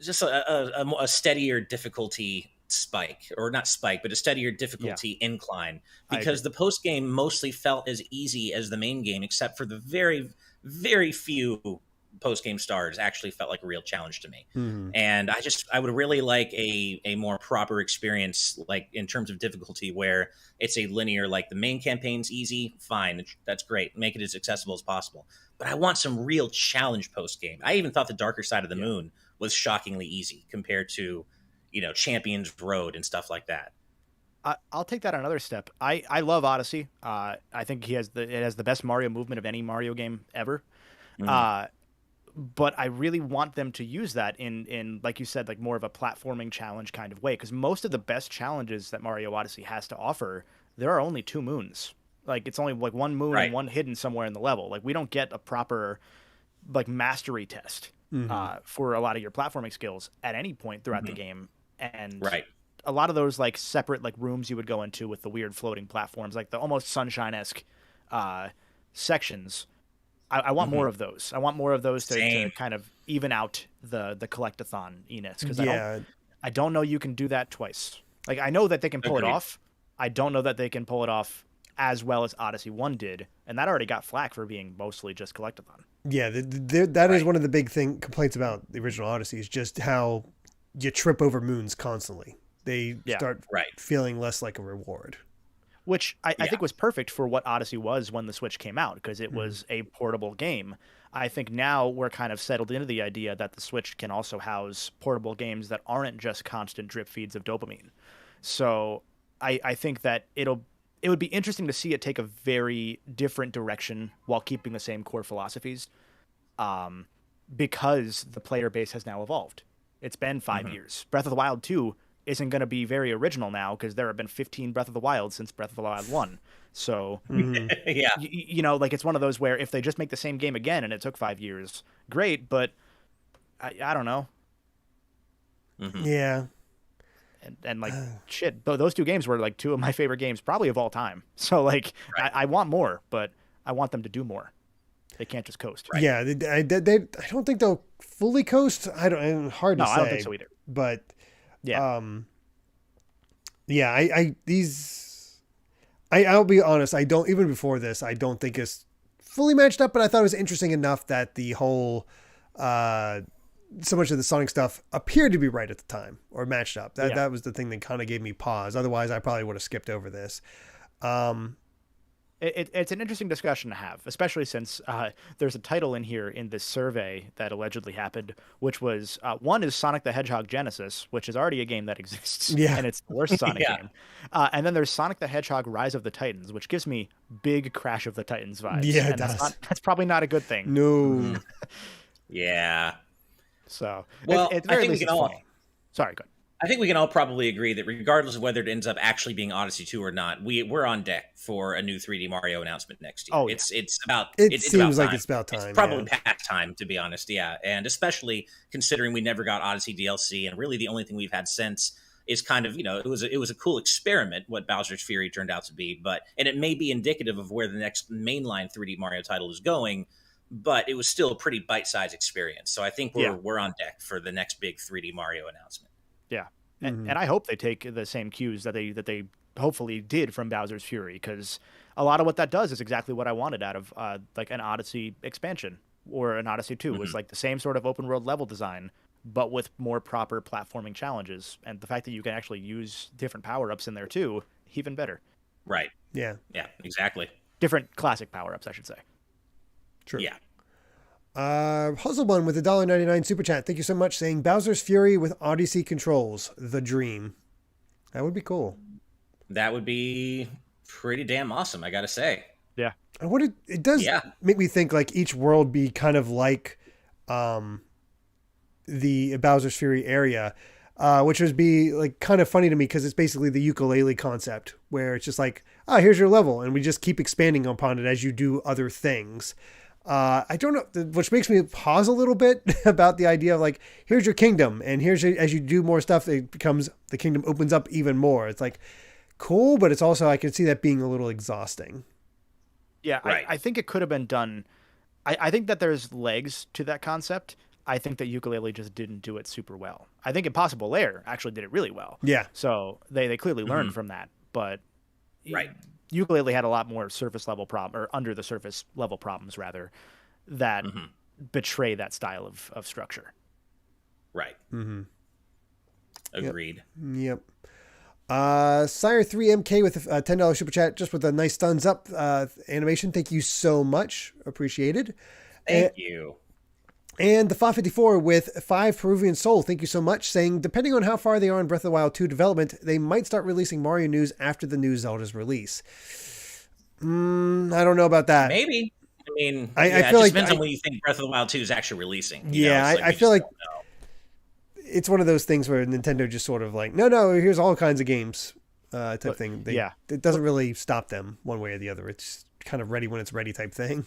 just a steadier difficulty spike, or not spike, but a steadier difficulty incline, because the post game mostly felt as easy as the main game, except for the very, very few post game stars actually felt like a real challenge to me. And I would really like a more proper experience, like in terms of difficulty, where it's a linear, like the main campaign's easy, fine, that's great, make it as accessible as possible. But I want some real challenge post game. I even thought the Darker Side of the Moon was shockingly easy compared to, Champions Road and stuff like that. I'll take that another step. I love Odyssey. I think it has the best Mario movement of any Mario game ever. But I really want them to use that in like you said, like more of a platforming challenge kind of way, because most of the best challenges that Mario Odyssey has to offer, there are only 2 moons. Like, it's only like one moon and one hidden somewhere in the level. Like, we don't get a proper like mastery test for a lot of your platforming skills at any point throughout the game. And a lot of those like separate like rooms you would go into with the weird floating platforms, like the almost Sunshine-esque sections, I want more of those. I want more of those to kind of even out the collectathon-iness, because I don't know you can do that twice. Like, I know that they can pull it off. I don't know that they can pull it off as well as Odyssey 1 did, and that already got flack for being mostly just collectathon. Yeah, that is one of the big complaints about the original Odyssey, is just how you trip over moons constantly. They start feeling less like a reward. Which I think was perfect for what Odyssey was when the Switch came out, because it was a portable game. I think now we're kind of settled into the idea that the Switch can also house portable games that aren't just constant drip feeds of dopamine. So I think that it would be interesting to see it take a very different direction while keeping the same core philosophies, because the player base has now evolved. It's been 5 years. Breath of the Wild 2 isn't going to be very original now, because there have been 15 Breath of the Wild since Breath of the Wild 1. So, like, it's one of those where if they just make the same game again and it took 5 years, great, but I don't know. Yeah. And like, shit, those 2 games were like 2 of my favorite games probably of all time. So, like, I want more, but I want them to do more. They can't just coast. Yeah, I don't think they'll fully coast. Hard to say. No, I don't think so either. But... I'll be honest, I don't, even before this, I don't think it's fully matched up, but I thought it was interesting enough that the whole, so much of the Sonic stuff appeared to be right at the time, or matched up. That was the thing that kind of gave me pause. Otherwise, I probably would have skipped over this. It's an interesting discussion to have, especially since there's a title in here in this survey that allegedly happened, which was one is Sonic the Hedgehog Genesis, which is already a game that exists, and it's the worst Sonic game. And then there's Sonic the Hedgehog Rise of the Titans, which gives me big Crash of the Titans vibes. Yeah, and that's probably not a good thing. No. Yeah. So, well, it's very I think we can all... Sorry, go ahead. I think we can all probably agree that regardless of whether it ends up actually being Odyssey 2 or not, we're on deck for a new 3D Mario announcement next year. Oh, it's about it it's seems about like it's about time. It's probably past time, to be honest. Yeah, and especially considering we never got Odyssey DLC, and really the only thing we've had since is kind of, it was a cool experiment what Bowser's Fury turned out to be, and it may be indicative of where the next mainline 3D Mario title is going, but it was still a pretty bite-sized experience. So I think we're on deck for the next big 3D Mario announcement. Yeah. And I hope they take the same cues that they hopefully did from Bowser's Fury, because a lot of what that does is exactly what I wanted out of like an Odyssey expansion or an Odyssey 2. Was like the same sort of open world level design, but with more proper platforming challenges. And the fact that you can actually use different power-ups in there too, even better. Right. Yeah. Yeah, exactly. Different classic power-ups, I should say. True. Yeah. Hustlebun with a $1.99 super chat. Thank you so much, saying Bowser's Fury with Odyssey controls, the dream. That would be cool. That would be pretty damn awesome, I gotta say. Yeah. And what it does make me think like each world be kind of like the Bowser's Fury area. which would be like kind of funny to me because it's basically the ukulele concept where it's just like, here's your level. And we just keep expanding upon it as you do other things. I don't know, which makes me pause a little bit about the idea of like, here's your kingdom. And as you do more stuff, the kingdom opens up even more. It's like cool, but it's also, I can see that being a little exhausting. Yeah. Right. I think it could have been done. I think that there's legs to that concept. I think that ukulele just didn't do it super well. I think Impossible Lair actually did it really well. Yeah. So they clearly learned from that, but right. Ukulele had a lot more surface level or under the surface level problems rather that betray that style of structure. Right. Mm-hmm. Agreed. Yep. Sire3MK with a $10 super chat, just with a nice thumbs up animation. Thank you so much. Appreciated. Thank you. And the 554 with 5 Peruvian Soul, thank you so much, saying, depending on how far they are in Breath of the Wild 2 development, they might start releasing Mario news after the new Zelda's release. I don't know about that. Maybe. I mean, I feel it like depends on when you think Breath of the Wild 2 is actually releasing. I feel like it's one of those things where Nintendo just sort of like, no, here's all kinds of games type thing. It doesn't really stop them one way or the other. It's kind of ready when it's ready type thing.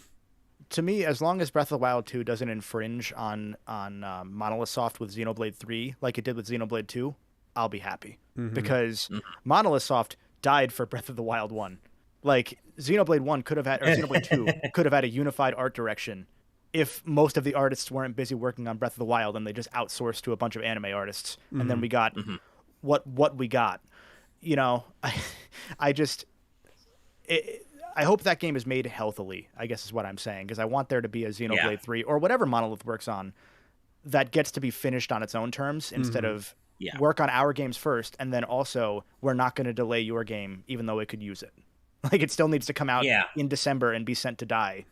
To me, as long as Breath of the Wild 2 doesn't infringe on Monolith Soft with Xenoblade 3 like it did with Xenoblade 2, I'll be happy. Because Monolith Soft died for Breath of the Wild 1. Like, Xenoblade 1 could have had, or Xenoblade 2 could have had a unified art direction if most of the artists weren't busy working on Breath of the Wild and they just outsourced to a bunch of anime artists. And then we got what we got. You know, I hope that game is made healthily, I guess is what I'm saying, because I want there to be a Xenoblade 3 or whatever Monolith works on that gets to be finished on its own terms instead of work on our games first, and then also we're not going to delay your game even though it could use it. Like, it still needs to come out in December and be sent to die.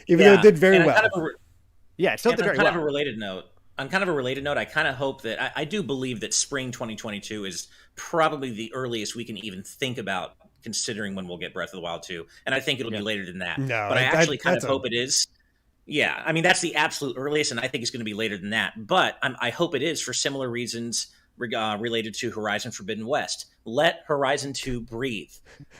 Even though it did very well. It still did very well. On kind of a related note, I kind of hope that I do believe that spring 2022 is probably the earliest we can even think about considering when we'll get Breath of the Wild 2. And I think it'll be later than that. No, but I actually kind of hope it is. Yeah, I mean, that's the absolute earliest, and I think it's going to be later than that. But I hope it is for similar reasons related to Horizon Forbidden West. Let Horizon 2 breathe.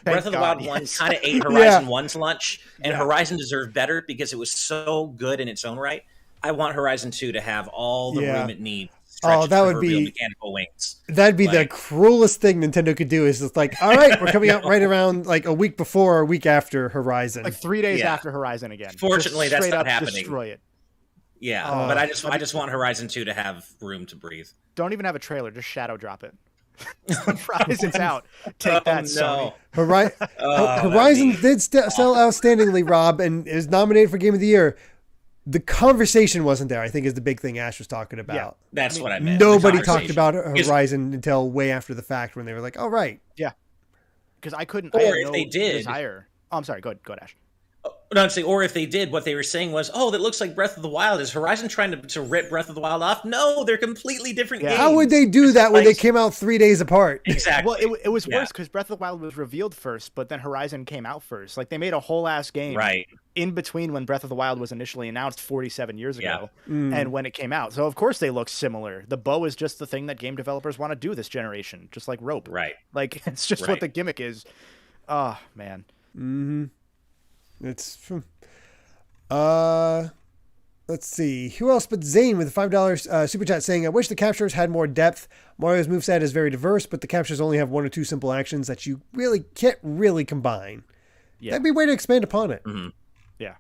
Breath of the Wild 1 kind of ate Horizon 1's lunch, and Horizon deserved better because it was so good in its own right. I want Horizon 2 to have all the room it needs. That would be mechanical wings. That'd be the cruelest thing Nintendo could do. Is just like, all right, we're coming out right around like a week before or a week after Horizon, like 3 days after Horizon again. Fortunately, that's not happening. Destroy it. Yeah, but I just want Horizon 2 to have room to breathe. Don't even have a trailer. Just shadow drop it. Horizon's out. Take that, Sony. Horizon did sell outstandingly, Rob, and is nominated for Game of the Year. The conversation wasn't there, I think, is the big thing Ash was talking about. Yeah, that's what I meant. Nobody talked about Horizon until way after the fact when they were like, oh, right. Yeah. Because I couldn't. Or if they did. Desire. Oh, I'm sorry. Go ahead, Ash. No, I'm saying, or if they did, what they were saying was, oh, that looks like Breath of the Wild. Is Horizon trying to rip Breath of the Wild off? No, they're completely different games. How would they do that when they came out 3 days apart? Exactly. Well, it was worse because Breath of the Wild was revealed first, but then Horizon came out first. Like, they made a whole ass game in between when Breath of the Wild was initially announced 47 years ago and when it came out. So, of course, they look similar. The bow is just the thing that game developers want to do this generation, just like rope. Right. Like, it's just what the gimmick is. Oh, man. Mm-hmm. It's... let's see. Who else but Zane with a $5 super chat saying, I wish the captures had more depth. Mario's moveset is very diverse, but the captures only have 1 or 2 simple actions that you really can't really combine. Yeah. That'd be a way to expand upon it. Mm-hmm. Yeah.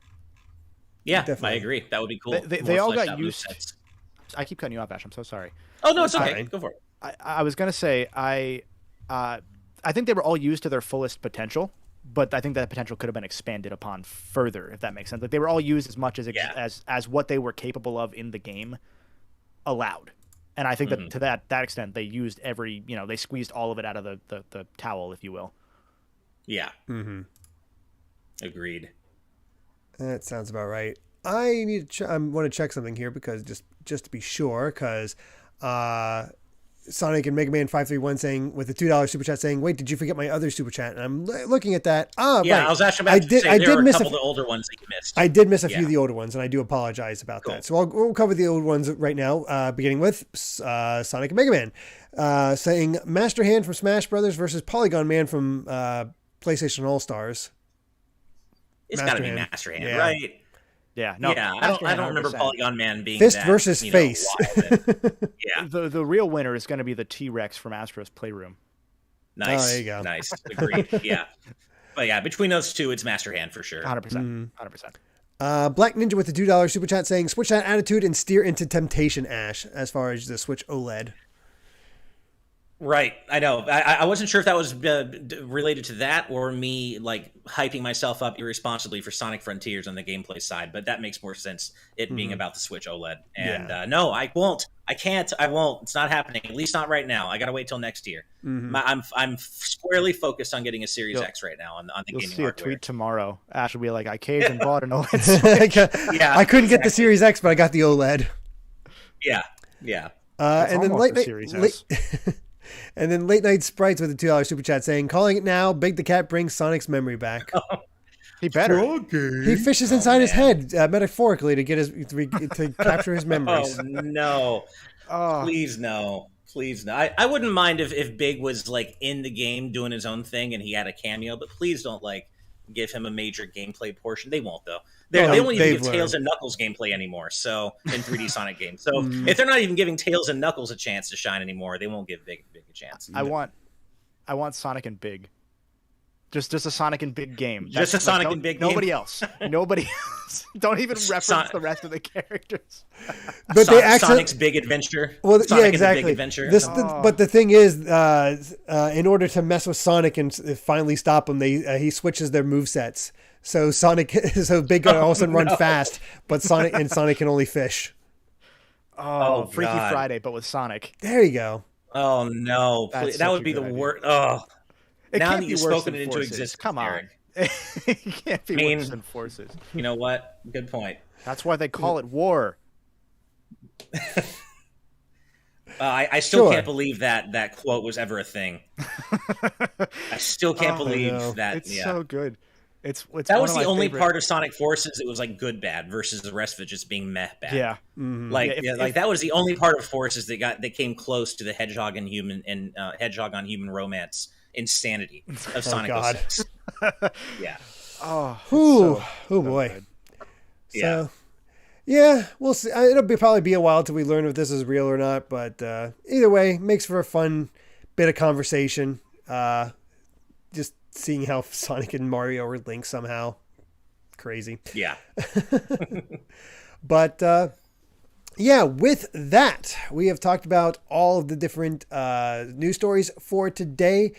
Yeah, definitely. I agree. That would be cool. They all got used. I keep cutting you off, Ash. I'm so sorry. Oh, no, it's okay. Go for it. I was going to say, I think they were all used to their fullest potential. But I think that potential could have been expanded upon further, if that makes sense. Like, they were all used as much as what they were capable of in the game allowed. And I think that to that extent, they used they squeezed all of it out of the towel, if you will. Yeah. Mm-hmm. Agreed. That sounds about right. I need to I want to check something here because just to be sure, because Sonic and Mega Man 531 saying with a $2 super chat saying, "Wait, did you forget my other super chat?" And I'm looking at that. Yeah, right. I was actually about to say there were a couple of the older ones that you missed. I did miss a few of the older ones, and I do apologize about that. So we'll cover the old ones right now, beginning with Sonic and Mega Man, saying Master Hand from Smash Brothers versus Polygon Man from PlayStation All Stars. It's got to be Master Hand, right? Yeah, no. Yeah, I don't remember Polygon Man being fist that, versus face. Yeah, the real winner is going to be the T-Rex from Astro's Playroom. Nice. Oh, there you go. Nice. Agreed. Yeah, but yeah, between those two, it's Master Hand for sure. 100%. 100%. Black Ninja with the $2 super chat saying, "Switch that attitude and steer into temptation, Ash." As far as the Switch OLED. Right, I know. I wasn't sure if that was related to that or me like hyping myself up irresponsibly for Sonic Frontiers on the gameplay side, but that makes more sense. It being about the Switch OLED, and no, I won't. I can't. I won't. It's not happening. At least not right now. I gotta wait till next year. I'm squarely focused on getting a Series X right now on the gaming hardware. You'll see a tweet tomorrow. Ash will be like, "I caved and bought an OLED Switch." Yeah, I couldn't get the Series X, but I got the OLED. Yeah. And then and then Late Night Sprites with a $2 super chat saying, "Calling it now. Big the Cat brings Sonic's memory back." He better. He fishes inside his head, metaphorically, to get to capture his memories. Oh no! Please no! Please no! I wouldn't mind if Big was like in the game doing his own thing and he had a cameo, but please don't like give him a major gameplay portion. They won't though. They won't even give Tails and Knuckles gameplay anymore. So in 3D Sonic games, so if they're not even giving Tails and Knuckles a chance to shine anymore, they won't give Big a chance. I want Sonic and Big. Just a Sonic and Big game. Just a Sonic and Big game. Nobody else. Don't even reference the rest of the characters. But they Sonic's Big Adventure. Well, Sonic yeah, exactly. And the Big Adventure. But the thing is, in order to mess with Sonic and finally stop him, he switches their movesets. So Big can also run fast, but Sonic can only fish. Oh, Freaky Friday, but with Sonic. There you go. Oh no, that would be the worst. Oh. Now that you've spoken it into existence, come on. It can't be worse than Forces. You know what? Good point. That's why they call it war. I still can't believe that quote was ever a thing. I still can't believe that. It's so good. It's that was the only part of Sonic Forces that was like good bad versus the rest of it just being meh bad. Yeah, like that was the only part of Forces that came close to the Hedgehog on human romance insanity of Sonic 06. Yeah. Oh boy. Yeah. So, yeah, we'll see. It'll probably be a while till we learn if this is real or not. But either way, makes for a fun bit of conversation. Just seeing how Sonic and Mario are linked somehow. Crazy. Yeah. But yeah, with that, we have talked about all of the different news stories for today.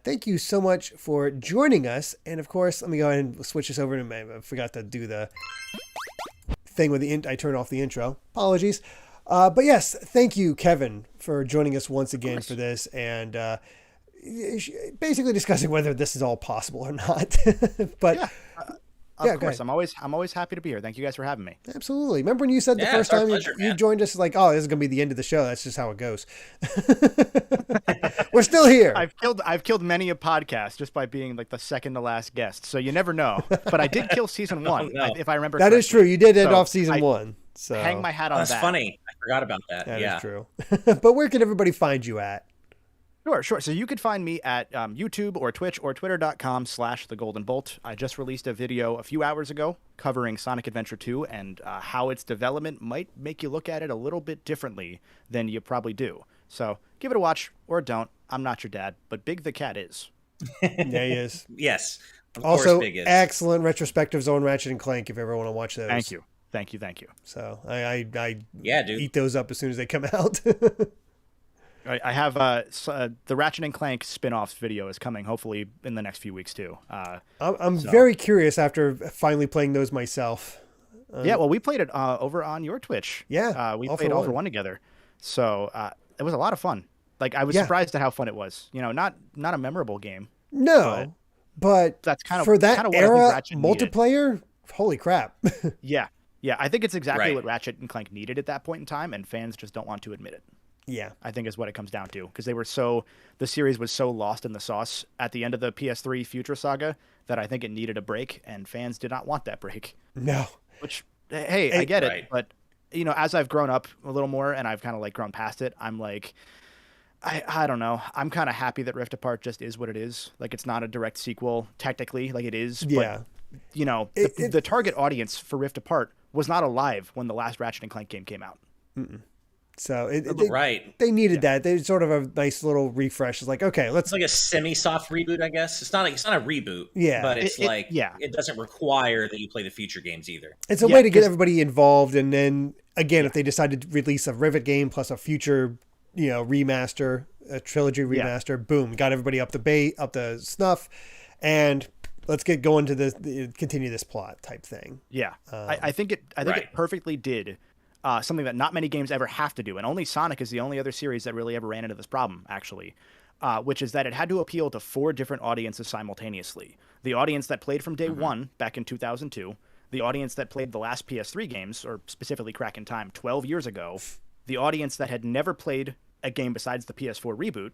Thank you so much for joining us. And of course, let me go ahead and switch this over. I forgot to do the thing with I turned off the intro. Apologies. But yes, thank you, Kevin, for joining us once again for this. And basically discussing whether this is all possible or not. But yeah. Of course, I'm always happy to be here. Thank you guys for having me. Absolutely. Remember when you said the first time you joined us, like, "Oh, this is gonna be the end of the show." That's just how it goes. We're still here. I've killed many a podcast just by being like the second to last guest. So you never know. But I did kill season 1, if I remember. That correctly. is true. You did end off season 1. So hang my hat on that. That's funny. I forgot about that. That is true. But where can everybody find you at? Sure. So you could find me at YouTube or Twitch or Twitter.com/TheGoldenBolt. I just released a video a few hours ago covering Sonic Adventure 2 and how its development might make you look at it a little bit differently than you probably do. So give it a watch or don't. I'm not your dad, but Big the Cat is. Yeah, he is. Yes. Also, excellent retrospectives on Ratchet and Clank if you ever want to watch those. Thank you. So I dude, eat those up as soon as they come out. I have the Ratchet and Clank spin-off video is coming hopefully in the next few weeks too. I'm very curious after finally playing those myself. Yeah, well, we played it over on your Twitch. Yeah, we played All for One together. So it was a lot of fun. Like I was surprised at how fun it was. You know, not a memorable game. No, but that's kind of for that kind of era multiplayer. Needed. Holy crap! Yeah. I think it's exactly what Ratchet and Clank needed at that point in time, and fans just don't want to admit it. Yeah. I think is what it comes down to, because the series was so lost in the sauce at the end of the PS3 Future Saga that I think it needed a break, and fans did not want that break. No. Which, hey, I get it, but as I've grown up a little more and I've kind of like grown past it, I'm like, I don't know. I'm kind of happy that Rift Apart just is what it is. Like, it's not a direct sequel technically, like it is. Yeah. But, the target audience for Rift Apart was not alive when the last Ratchet and Clank game came out. Mm-mm. So they needed that. They sort of a nice little refresh. It's like, okay, it's like a semi-soft reboot, I guess. It's not a reboot. Yeah, but it doesn't require that you play the future games either. It's a way to get everybody involved, and then again, if they decide to release a Rivet game plus a future, remaster, a trilogy remaster, boom, got everybody up the snuff, and let's get going to continue this plot type thing. Yeah, I think it perfectly did. Something that not many games ever have to do, and only Sonic is the only other series that really ever ran into this problem, actually, which is that it had to appeal to 4 different audiences simultaneously. The audience that played from day one back in 2002, the audience that played the last PS3 games, or specifically Crack in Time 12 years ago, the audience that had never played a game besides the PS4 reboot,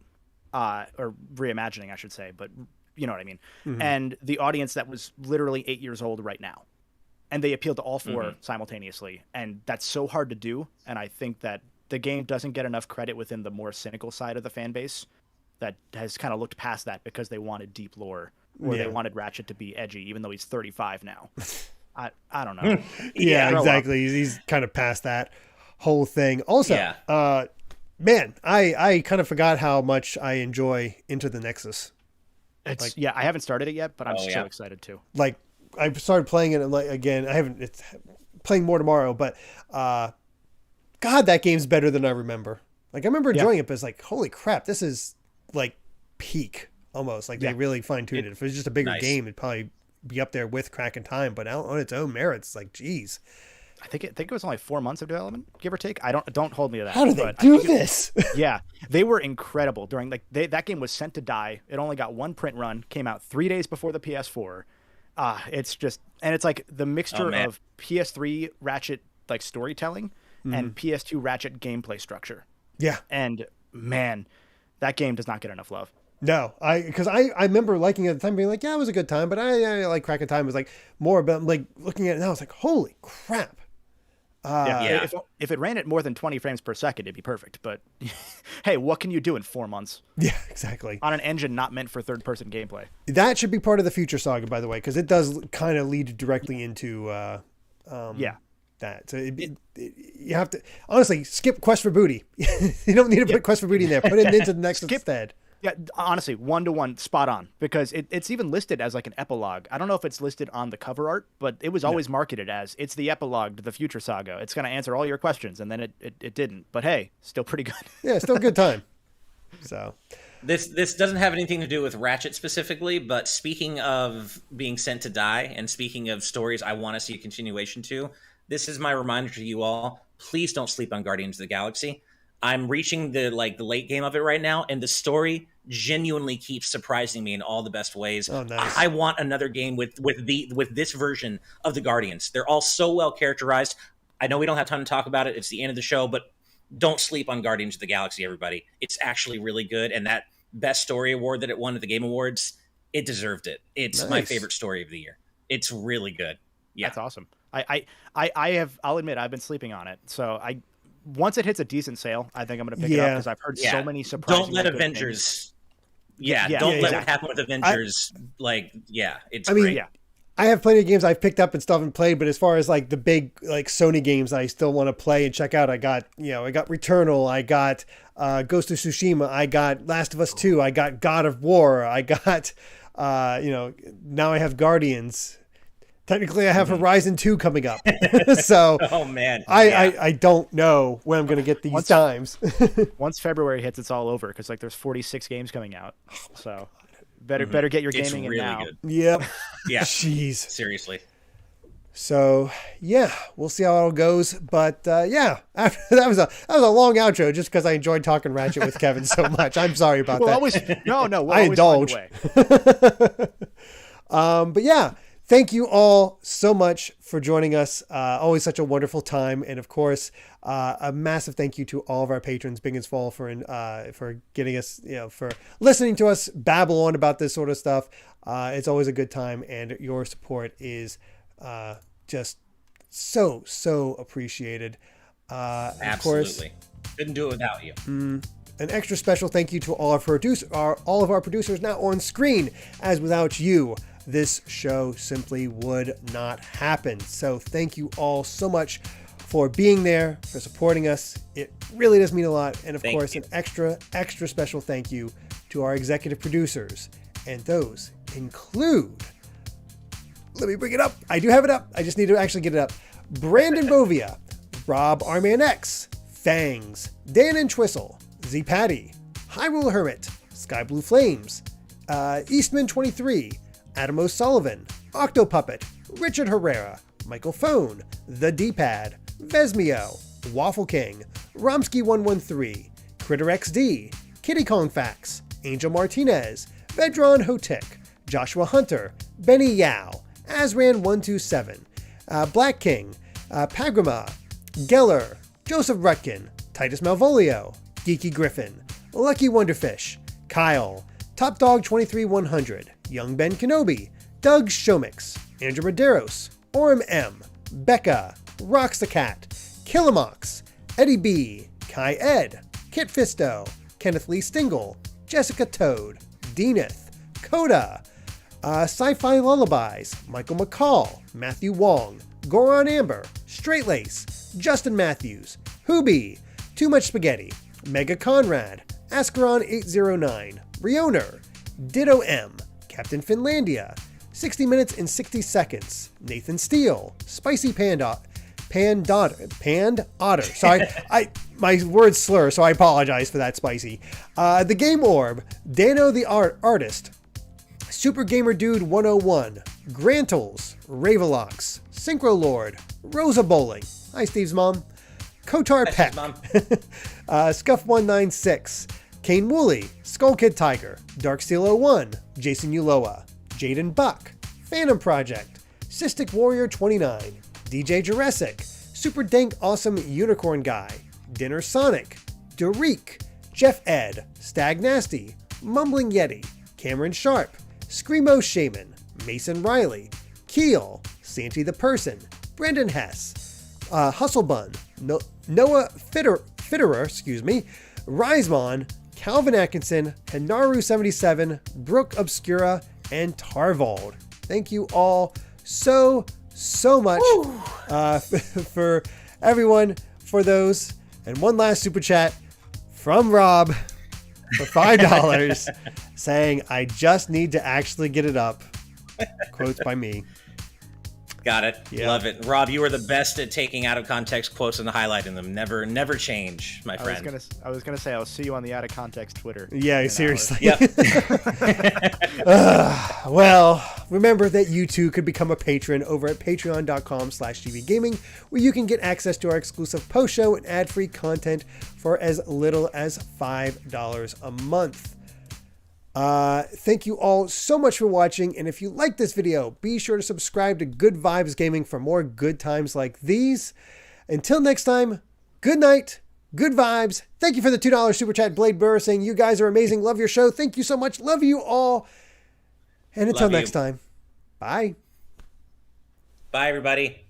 or reimagining, I should say, but you know what I mean, and the audience that was literally 8 years old right now. And they appeal to all 4 simultaneously. And that's so hard to do. And I think that the game doesn't get enough credit within the more cynical side of the fan base that has kind of looked past that because they wanted deep lore, or they wanted Ratchet to be edgy, even though he's 35 now. I don't know. Yeah, exactly. He's kind of past that whole thing. Also, man, I kind of forgot how much I enjoy Into the Nexus. I haven't started it yet, but I'm so excited too. Like, I started playing it again. It's playing more tomorrow, but God, that game's better than I remember. Like, I remember enjoying it, but it's like, holy crap, this is like peak almost. Like, they really fine tuned it. If it was just a bigger game, it'd probably be up there with Crack in Time, but on its own merits, like, geez. I think it was only 4 months of development, give or take. Don't hold me to that. How do they do this? They were incredible during that game was sent to die. It only got 1 print run, came out 3 days before the PS4. It's just, and it's like the mixture of PS3 Ratchet like storytelling and PS2 Ratchet gameplay structure. Yeah. And man, that game does not get enough love. No, because I remember liking it at the time, being like, yeah, it was a good time, but I like Crack in Time was like more about like looking at it now. I was like, holy crap. If it ran at more than 20 frames per second, it'd be perfect. But hey, what can you do in 4 months? Yeah, exactly. On an engine not meant for third-person gameplay. That should be part of the Future Saga, by the way, because it does kind of lead directly into that. So you have to honestly skip Quest for Booty. You don't need to put Quest for Booty in there. Put it into the next instead. Yeah, honestly, 1-to-1, spot on, because it's even listed as like an epilogue. I don't know if it's listed on the cover art, but it was always marketed as it's the epilogue to the Future Saga. It's going to answer all your questions, and then it didn't. But hey, still pretty good. Yeah, still a good time. So this doesn't have anything to do with Ratchet specifically, but speaking of being sent to die and speaking of stories I want to see a continuation to, this is my reminder to you all: please don't sleep on Guardians of the Galaxy. I'm reaching the late game of it right now, and the story genuinely keeps surprising me in all the best ways. Oh, nice. I want another game with this version of the Guardians. They're all so well characterized. I know we don't have time to talk about it. It's the end of the show, but don't sleep on Guardians of the Galaxy, everybody. It's actually really good, and that Best Story Award that it won at the Game Awards, it deserved it. It's my favorite story of the year. It's really good. Yeah, that's awesome. I'll admit I've been sleeping on it, so once it hits a decent sale, I think I'm going to pick it up because I've heard so many surprises. Don't let Avengers. Don't let it happen with Avengers. It's great. Yeah. I have plenty of games I've picked up and stuff and played, but as far as like the big like Sony games I still want to play and check out, I got Returnal, I got Ghost of Tsushima, I got Last of Us 2, I got God of War, I got now I have Guardians. Technically, I have Horizon 2 coming up. So, oh man, I don't know when I'm going to get these times. Once February hits, it's all over because there's 46 games coming out. So, better get your gaming in now. Good. Yep. Yeah. Jeez. Seriously. So yeah, we'll see how it all goes. But after that was a long outro just because I enjoyed talking Ratchet with Kevin so much. I'm sorry about that. No. I indulge. But yeah. thank you all so much for joining us. Always such a wonderful time. And of course, a massive thank you to all of our patrons, big and small, for getting us, for listening to us babble on about this sort of stuff. It's always a good time, and your support is just so appreciated. Absolutely. Of course, couldn't do it without you. An extra special thank you to all of our producers now on screen, as without you, this show simply would not happen. So thank you all so much for being there, for supporting us. It really does mean a lot. And of course, an extra special thank you to our executive producers. And those include, let me bring it up. I do have it up. I just need to actually get it up. Brandon Bovia, Rob Arman X, Fangs, Dan and Twistle, Z Patty, Hyrule Hermit, Sky Blue Flames, Eastman 23, Adam O'Sullivan, Octopuppet, Richard Herrera, Michael Phone, The D-Pad, Vesmio, Waffle King, Romsky113, Critter XD, Kitty Kong Fax, Angel Martinez, Vedron Hotik, Joshua Hunter, Benny Yao, Azran127, Black King, Pagrama, Geller, Joseph Rutkin, Titus Malvolio, Geeky Griffin, Lucky Wonderfish, Kyle, Top Dog 23100, Young Ben Kenobi, Doug Shomix, Andrew Medeiros, Orem M, Becca, Rocks the Cat, Killamox, Eddie B, Kai Ed, Kit Fisto, Kenneth Lee Stingle, Jessica Toad, Deaneth, Coda, Sci-Fi Lullabies, Michael McCall, Matthew Wong, Goron Amber, Straight Lace, Justin Matthews, Hoobie, Too Much Spaghetti, Mega Conrad, Ascaron 809, Rioner, Ditto M, Captain Finlandia, 60 Minutes and 60 Seconds, Nathan Steele, Spicy Otter. Sorry, my words slur, so I apologize for that, Spicy. The Game Orb, Dano the Artist, Super Gamer Dude 101, Grantles, Ravelox, Synchro Lord, Rosa Bowling. Hi, Steve's mom. Kotar Peck, Scuff 196, Kane Woolley, Skull Kid Tiger, Darksteel 01, Jason Uloa, Jaden Buck, Phantom Project, Cystic Warrior 29, DJ Jurassic, Super Dank Awesome Unicorn Guy, Dinner Sonic, Derek, Jeff Ed, Stag Nasty, Mumbling Yeti, Cameron Sharp, Screamo Shaman, Mason Riley, Keel, Santi the Person, Brendan Hess, Hustlebun, Noah Fitterer, Rizemon, Calvin Atkinson, Hanaru77, Brooke Obscura, and Tarvald. Thank you all so much for everyone for those. And one last super chat from Rob for $5 saying, I just need to actually get it up. Quotes by me. Got it. Yeah. Love it. Rob, you are the best at taking out of context quotes and highlighting them. Never change, my friend. I was gonna say I'll see you on the out of context Twitter. Yeah, seriously. Yep. Well, remember that you too could become a patron over at patreon.com/tvgaming, where you can get access to our exclusive post show and ad-free content for as little as $5 a month. Thank you all so much for watching, and if you like this video, be sure to subscribe to Good Vibes Gaming for more good times like these. Until next time, good night, good vibes. Thank you for the $2 super chat, Blade Burr, saying you guys are amazing, love your show, thank you so much, love you all, and until next time, bye. Bye, everybody.